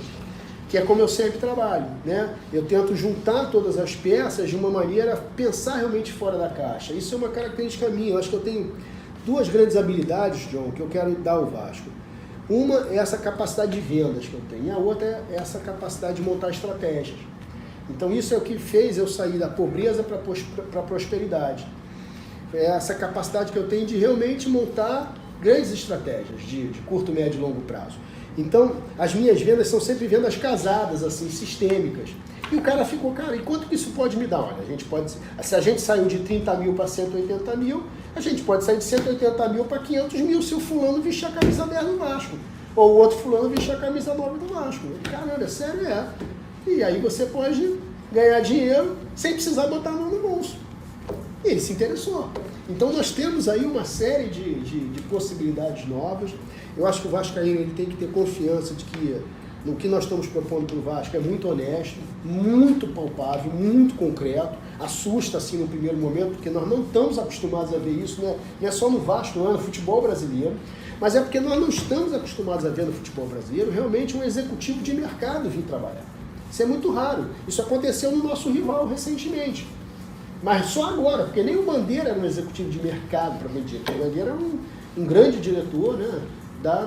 que é como eu sempre trabalho, né? Eu tento juntar todas as peças de uma maneira a pensar realmente fora da caixa. Isso é uma característica minha. Eu acho que eu tenho 2 grandes habilidades, John, que eu quero dar ao Vasco. Uma é essa capacidade de vendas que eu tenho, e a outra é essa capacidade de montar estratégias. Então isso é o que fez eu sair da pobreza para a prosperidade. É essa capacidade que eu tenho de realmente montar grandes estratégias de curto, médio e longo prazo. Então, as minhas vendas são sempre vendas casadas, assim, sistêmicas. E o cara ficou, cara, e quanto que isso pode me dar? Olha, se a gente saiu de 30 mil para 180 mil, a gente pode sair de 180 mil para 500 mil se o fulano vestir a camisa 10 do Vasco. Ou o outro fulano vestir a camisa 9 do Vasco. Caramba, é sério, é. E aí você pode ganhar dinheiro sem precisar botar a mão no bolso. E ele se interessou. Então nós temos aí uma série de possibilidades novas. Eu acho que o Vascaíno ele tem que ter confiança de que no que nós estamos propondo para o Vasco é muito honesto, muito palpável, muito concreto. Assusta assim no primeiro momento, porque nós não estamos acostumados a ver isso, né? Não é só no Vasco, não é no futebol brasileiro, mas é porque nós não estamos acostumados a ver no futebol brasileiro realmente um executivo de mercado vir trabalhar. Isso é muito raro. Isso aconteceu no nosso rival recentemente. Mas só agora, porque nem o Bandeira era um executivo de mercado, para dizer. O Bandeira era um grande diretor, né,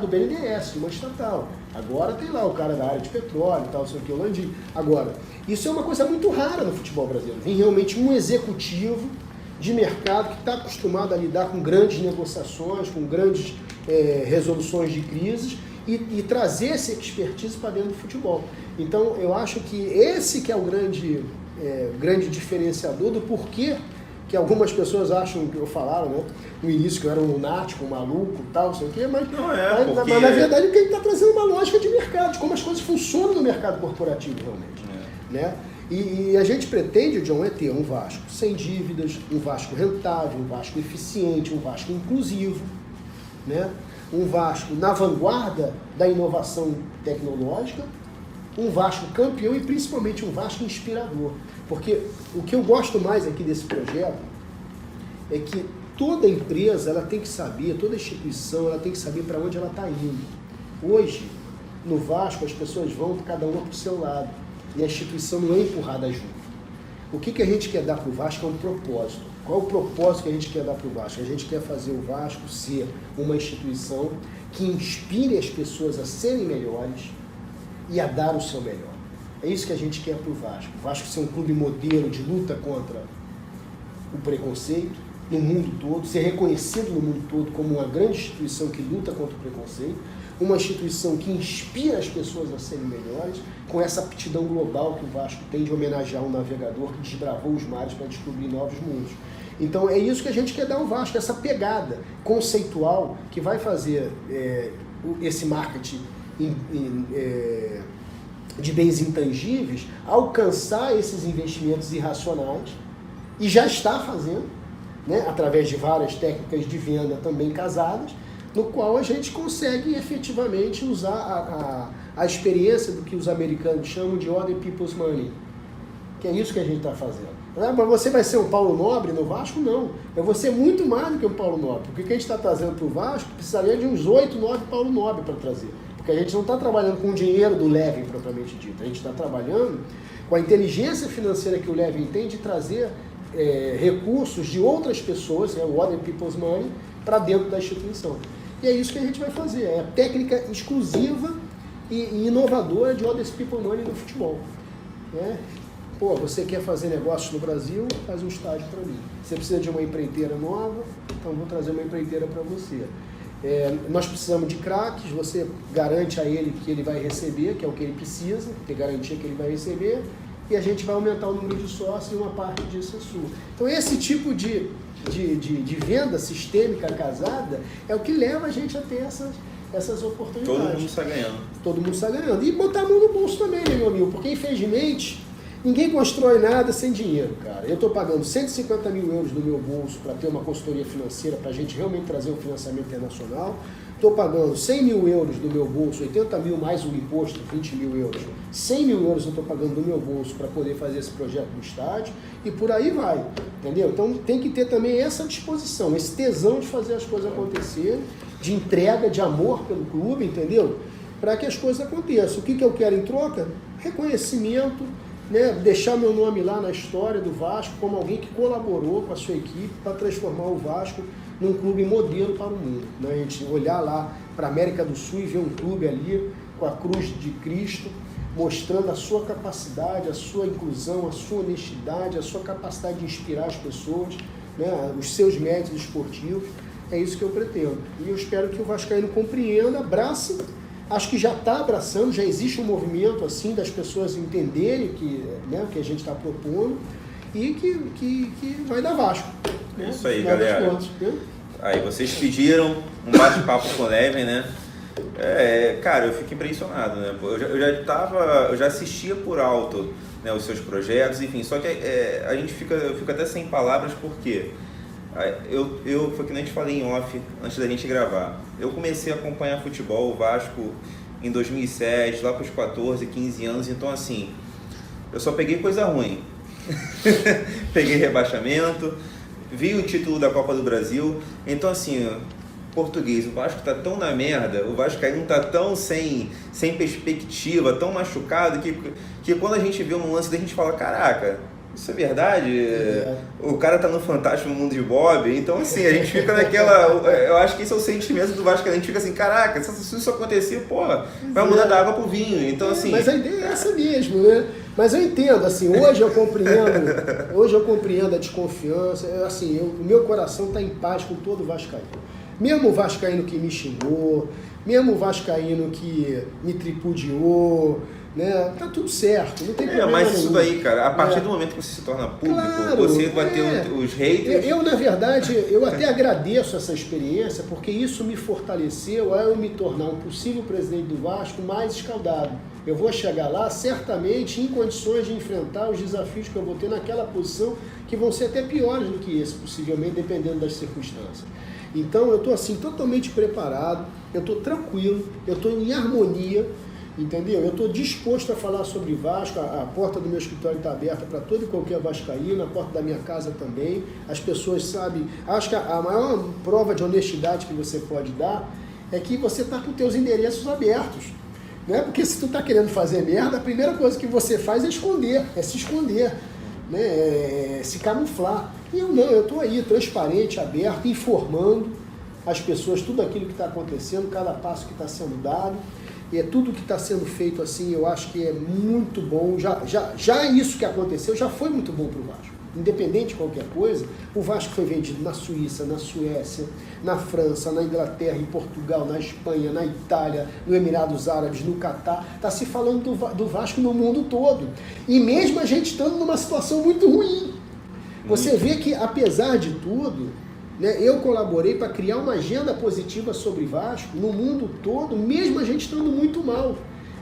do BNDES, de uma estatal. Agora tem lá o cara da área de petróleo e tal, sei o que, o Landim. Agora, isso é uma coisa muito rara no futebol brasileiro. Vem realmente um executivo de mercado que está acostumado a lidar com grandes negociações, com grandes resoluções de crises e trazer essa expertise para dentro do futebol. Então, eu acho que esse que é o grande diferenciador do porquê que algumas pessoas acham que falaram, né, no início que eu era um lunático, um maluco, tal, não sei o quê, mas na verdade porque ele está trazendo uma lógica de mercado, de como as coisas funcionam no mercado corporativo realmente. Né? E a gente pretende, John, ter um Vasco sem dívidas, um Vasco rentável, um Vasco eficiente, um Vasco inclusivo, né? Um Vasco na vanguarda da inovação tecnológica, um Vasco campeão e principalmente um Vasco inspirador. Porque o que eu gosto mais aqui desse projeto é que toda empresa ela tem que saber, toda instituição ela tem que saber para onde ela está indo. Hoje, no Vasco, as pessoas vão cada uma para o seu lado e a instituição não é empurrada junto. O que a gente quer dar para o Vasco é um propósito. Qual é o propósito que a gente quer dar para o Vasco? A gente quer fazer o Vasco ser uma instituição que inspire as pessoas a serem melhores e a dar o seu melhor. É isso que a gente quer para o Vasco. O Vasco ser um clube modelo de luta contra o preconceito no mundo todo, ser reconhecido no mundo todo como uma grande instituição que luta contra o preconceito, uma instituição que inspira as pessoas a serem melhores, com essa aptidão global que o Vasco tem de homenagear um navegador que desbravou os mares para descobrir novos mundos. Então é isso que a gente quer dar ao Vasco, essa pegada conceitual que vai fazer esse marketing de bens intangíveis alcançar esses investimentos irracionais, e já está fazendo, né, através de várias técnicas de venda também casadas, no qual a gente consegue efetivamente usar a experiência do que os americanos chamam de other people's money, que é isso que a gente está fazendo. Mas você vai ser um Paulo Nobre no Vasco? Não. Eu vou ser muito mais do que um Paulo Nobre, porque o que a gente está trazendo para o Vasco precisaria de uns 8, 9 Paulo Nobre para trazer. Porque a gente não está trabalhando com o dinheiro do Levin propriamente dito, a gente está trabalhando com a inteligência financeira que o Levin tem de trazer recursos de outras pessoas, o other people's money, para dentro da instituição. E é isso que a gente vai fazer, é a técnica exclusiva e inovadora de other people's money no futebol. Né? Pô, você quer fazer negócios no Brasil, faz um estágio para mim. Você precisa de uma empreiteira nova, então vou trazer uma empreiteira para você. Nós precisamos de craques, você garante a ele que ele vai receber, que é o que ele precisa, ter garantia que ele vai receber, e a gente vai aumentar o número de sócios e uma parte disso é sua. Então esse tipo de venda sistêmica casada é o que leva a gente a ter essas oportunidades. Todo mundo está ganhando. Todo mundo está ganhando. E botar a mão no bolso também, né, meu amigo? Porque infelizmente ninguém constrói nada sem dinheiro, cara. Eu estou pagando 150 mil euros do meu bolso para ter uma consultoria financeira, para a gente realmente trazer um financiamento internacional. Estou pagando 100 mil euros do meu bolso, 80 mil mais o imposto, 20 mil euros. 100 mil euros eu estou pagando do meu bolso para poder fazer esse projeto do estádio e por aí vai, entendeu? Então tem que ter também essa disposição, esse tesão de fazer as coisas acontecerem, de entrega, de amor pelo clube, entendeu? Para que as coisas aconteçam. O que eu quero em troca? Reconhecimento, né? Deixar meu nome lá na história do Vasco como alguém que colaborou com a sua equipe para transformar o Vasco num clube modelo para o mundo. Né? A gente olhar lá para a América do Sul e ver um clube ali com a cruz de Cristo, mostrando a sua capacidade, a sua inclusão, a sua honestidade, a sua capacidade de inspirar as pessoas, né? Os seus méritos esportivos. É isso que eu pretendo. E eu espero que o vascaíno compreenda, abrace. Acho que já está abraçando, já existe um movimento assim das pessoas entenderem que, né, o que a gente está propondo e que vai dar Vasco. Né? Isso aí, galera. Contas, aí vocês pediram um bate-papo com o Levin, né? Cara, eu fico impressionado, né? Eu já assistia por alto, né, os seus projetos, enfim, só que eu fico até sem palavras porque foi que nem a gente falei em off antes da gente gravar. Eu comecei a acompanhar futebol, o Vasco, em 2007, lá para os 14, 15 anos, então assim, eu só peguei coisa ruim. Peguei rebaixamento, vi o título da Copa do Brasil, então assim, português, o Vasco tá tão na merda, o Vascaíno tá tão sem perspectiva, tão machucado, que quando a gente vê um lance da gente fala, caraca, isso é verdade? O cara tá no Fantástico Mundo de Bob, então assim, a gente fica naquela, eu acho que esse é o sentimento do Vasco, a gente fica assim, caraca, se isso acontecer, porra, vai mudar da água pro vinho, então assim... Mas a ideia é essa mesmo, né? Mas eu entendo, assim, hoje eu compreendo a desconfiança, assim, o meu coração tá em paz com todo vascaíno. Mesmo o vascaíno que me xingou, mesmo o vascaíno que me tripudiou, né? Tá tudo certo, não tem problema mas nenhum. isso daí, cara, a partir do momento que você se torna público, claro, você vai ter os haters. Eu, na verdade, eu até agradeço essa experiência, porque isso me fortaleceu a eu me tornar um possível presidente do Vasco mais escaldado. eu vou chegar lá certamente em condições de enfrentar os desafios que eu vou ter naquela posição, que vão ser até piores do que esse, possivelmente, dependendo das circunstâncias. Então eu estou assim, totalmente preparado, eu estou tranquilo, eu estou em harmonia, entendeu? Eu estou disposto a falar sobre Vasco, a porta do meu escritório está aberta para todo e qualquer vascaíno, a porta da minha casa também. As pessoas sabem, acho que a maior prova de honestidade que você pode dar é que você está com teus endereços abertos. Né? Porque se tu está querendo fazer merda, a primeira coisa que você faz é esconder, é se esconder, né? É se camuflar. E eu não, eu estou aí transparente, aberto, informando as pessoas tudo aquilo que está acontecendo, cada passo que está sendo dado. E é tudo que está sendo feito assim, eu acho que é muito bom. Já isso que aconteceu já foi muito bom para o Vasco. Independente de qualquer coisa, o Vasco foi vendido na Suíça, na Suécia, na França, na Inglaterra, em Portugal, na Espanha, na Itália, no Emirados Árabes, no Catar. Está se falando do Vasco no mundo todo. E mesmo a gente estando numa situação muito ruim. Você vê que, apesar de tudo, né, eu colaborei para criar uma agenda positiva sobre Vasco no mundo todo, mesmo a gente estando muito mal.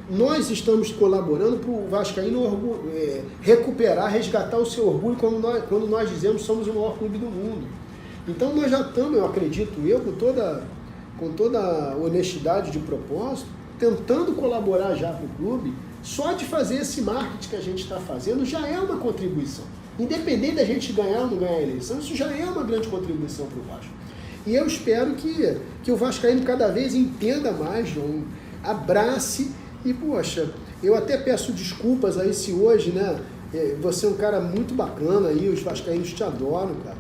Nós estamos colaborando para o vascaíno recuperar, resgatar o seu orgulho quando nós dizemos que somos o maior clube do mundo. Então nós já estamos, eu acredito, com toda honestidade de propósito, tentando colaborar já para o clube. Só de fazer esse marketing que a gente está fazendo já é uma contribuição. Independente da gente ganhar ou não ganhar a eleição, isso já é uma grande contribuição para o Vasco. E eu espero que o vascaíno cada vez entenda mais, João, abrace e, poxa, eu até peço desculpas aí se hoje, né, você é um cara muito bacana aí, os vascaínos te adoram, cara.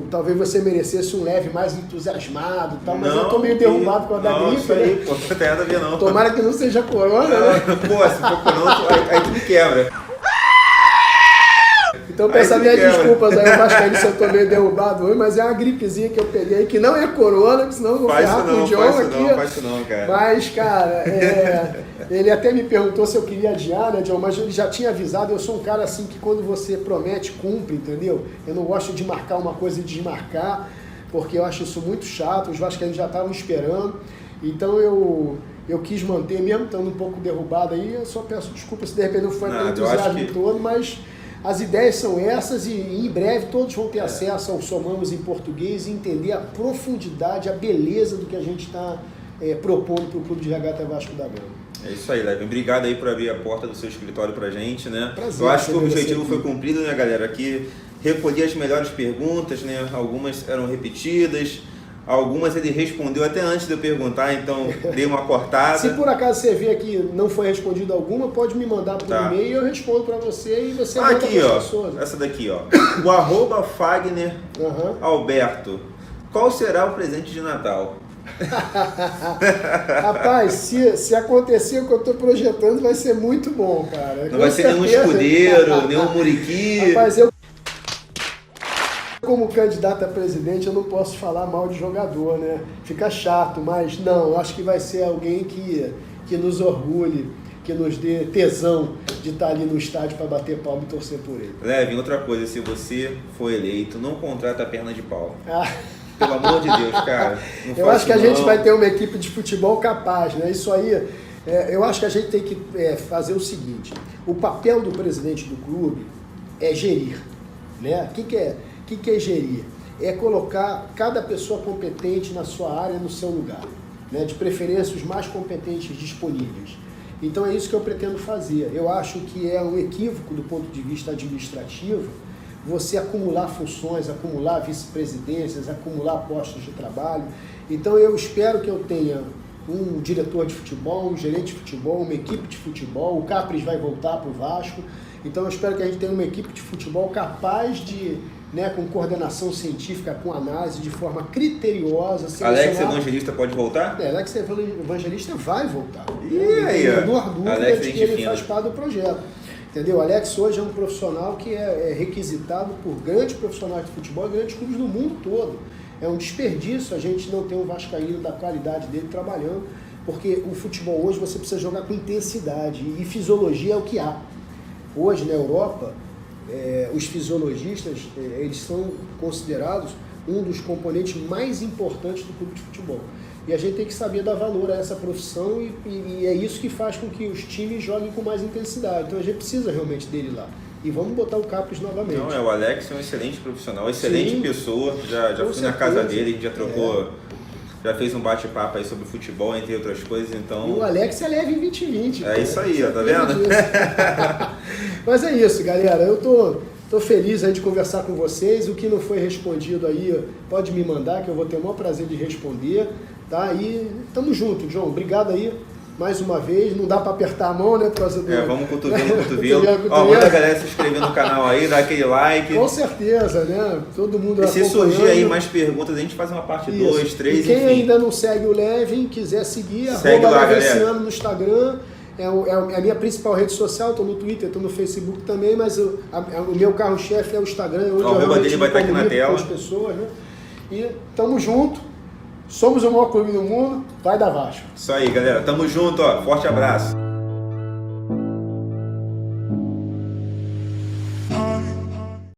Talvez você merecesse um leve mais entusiasmado e tal, mas eu tô meio derrubado por causa da gripe. Isso aí, pô, não tem nada a ver não. Tomara que não seja corona, né? Pô, se for corona, aí tu me quebra. Então peço minhas desculpas aí, o Vascaíno, se eu tô meio derrubado hoje, mas é uma gripezinha que eu peguei, que não é corona, que senão eu vou ferrar com o John aqui. Não faz isso não, cara. Mas, cara, ele até me perguntou se eu queria adiar, né, John, mas ele já tinha avisado, eu sou um cara assim que quando você promete, cumpre, entendeu? Eu não gosto de marcar uma coisa e desmarcar, porque eu acho isso muito chato, os vascaínos já estavam esperando, então eu quis manter, mesmo estando um pouco derrubado aí, eu só peço desculpa se de repente não foi aquele entusiasmo todo, mas as ideias são essas e em breve todos vão ter acesso ao Somamos em Português e entender a profundidade, a beleza do que a gente está propondo para o Clube de Regata Vasco da Gama. É isso aí, Levin. Obrigado aí por abrir a porta do seu escritório pra gente, né? Prazer, eu acho que o objetivo foi cumprido, né, galera? Aqui recolhi as melhores perguntas, né? Algumas eram repetidas, algumas ele respondeu até antes de eu perguntar, então dei uma cortada. Se por acaso você vê que não foi respondido alguma, pode me mandar por e-mail e eu respondo para você e você manda aqui, ó, pessoas. essa daqui, ó. O @Fagner Alberto. Qual será o presente de Natal? Rapaz, se acontecer o que eu estou projetando, vai ser muito bom, cara. Não vai ser nenhum escudeiro, nenhum muriqui. Rapaz, eu como candidato a presidente, eu não posso falar mal de jogador, né? Fica chato, mas não, acho que vai ser alguém que nos orgulhe, que nos dê tesão de estar ali no estádio para bater palma e torcer por ele. Levin, outra coisa, se você for eleito, não contrata a perna de pau. Pelo amor de Deus, cara. Eu acho que a gente vai ter uma equipe de futebol capaz, né? Isso aí, eu acho que a gente tem que fazer o seguinte, o papel do presidente do clube é gerir, né? O que é gerir? É colocar cada pessoa competente na sua área, no seu lugar, né? De preferência os mais competentes disponíveis. Então é isso que eu pretendo fazer. Eu acho que é um equívoco do ponto de vista administrativo você acumular funções, acumular vice-presidências, acumular postos de trabalho. Então eu espero que eu tenha um diretor de futebol, um gerente de futebol, uma equipe de futebol, o Capris vai voltar para o Vasco. Então eu espero que a gente tenha uma equipe de futebol capaz de, né, com coordenação científica, com análise, de forma criteriosa. Alex Evangelista pode voltar? Alex Evangelista vai voltar. E aí, ó. Não há dúvida de que ele faz parte do projeto. Entendeu? Alex hoje é um profissional que é requisitado por grandes profissionais de futebol e grandes clubes do mundo todo. É um desperdício a gente não ter um vascaíno da qualidade dele trabalhando, porque o futebol hoje você precisa jogar com intensidade e fisiologia é o que há. Hoje na Europa, os fisiologistas eles são considerados um dos componentes mais importantes do clube de futebol. E a gente tem que saber dar valor a essa profissão e é isso que faz com que os times joguem com mais intensidade. Então a gente precisa realmente dele lá. E vamos botar o Capris novamente. Não, o Alex é um excelente profissional, excelente Sim, pessoa. Já fui na casa dele, a gente já trocou, já fez um bate-papo aí sobre futebol, entre outras coisas, então... E o Alex é leve em 2020. É isso aí, ó, tá vendo? Mas é isso, galera. Eu tô feliz aí de conversar com vocês. O que não foi respondido aí, pode me mandar, que eu vou ter o maior prazer de responder. Tá? E tamo junto, João. Obrigado aí. Mais uma vez, não dá para apertar a mão, né, torcedor? Vamos cotovelo. Ó, manda a galera se inscrever no canal aí, dá aquele like. Com certeza, né? Todo mundo E se surgir aí mais perguntas, a gente faz uma parte 2, 3, enfim. E quem ainda não segue o Levin, quiser seguir, segue lá, @Levin no Instagram. É a minha principal rede social, estou no Twitter, estou no Facebook também, mas o meu carro-chefe é o Instagram, onde eu realmente dele vai estar aqui na tela. Com as pessoas, né? E tamo junto. Somos o maior clube do mundo, vai dar Vasco. Isso aí, galera. Tamo junto, ó. Forte abraço.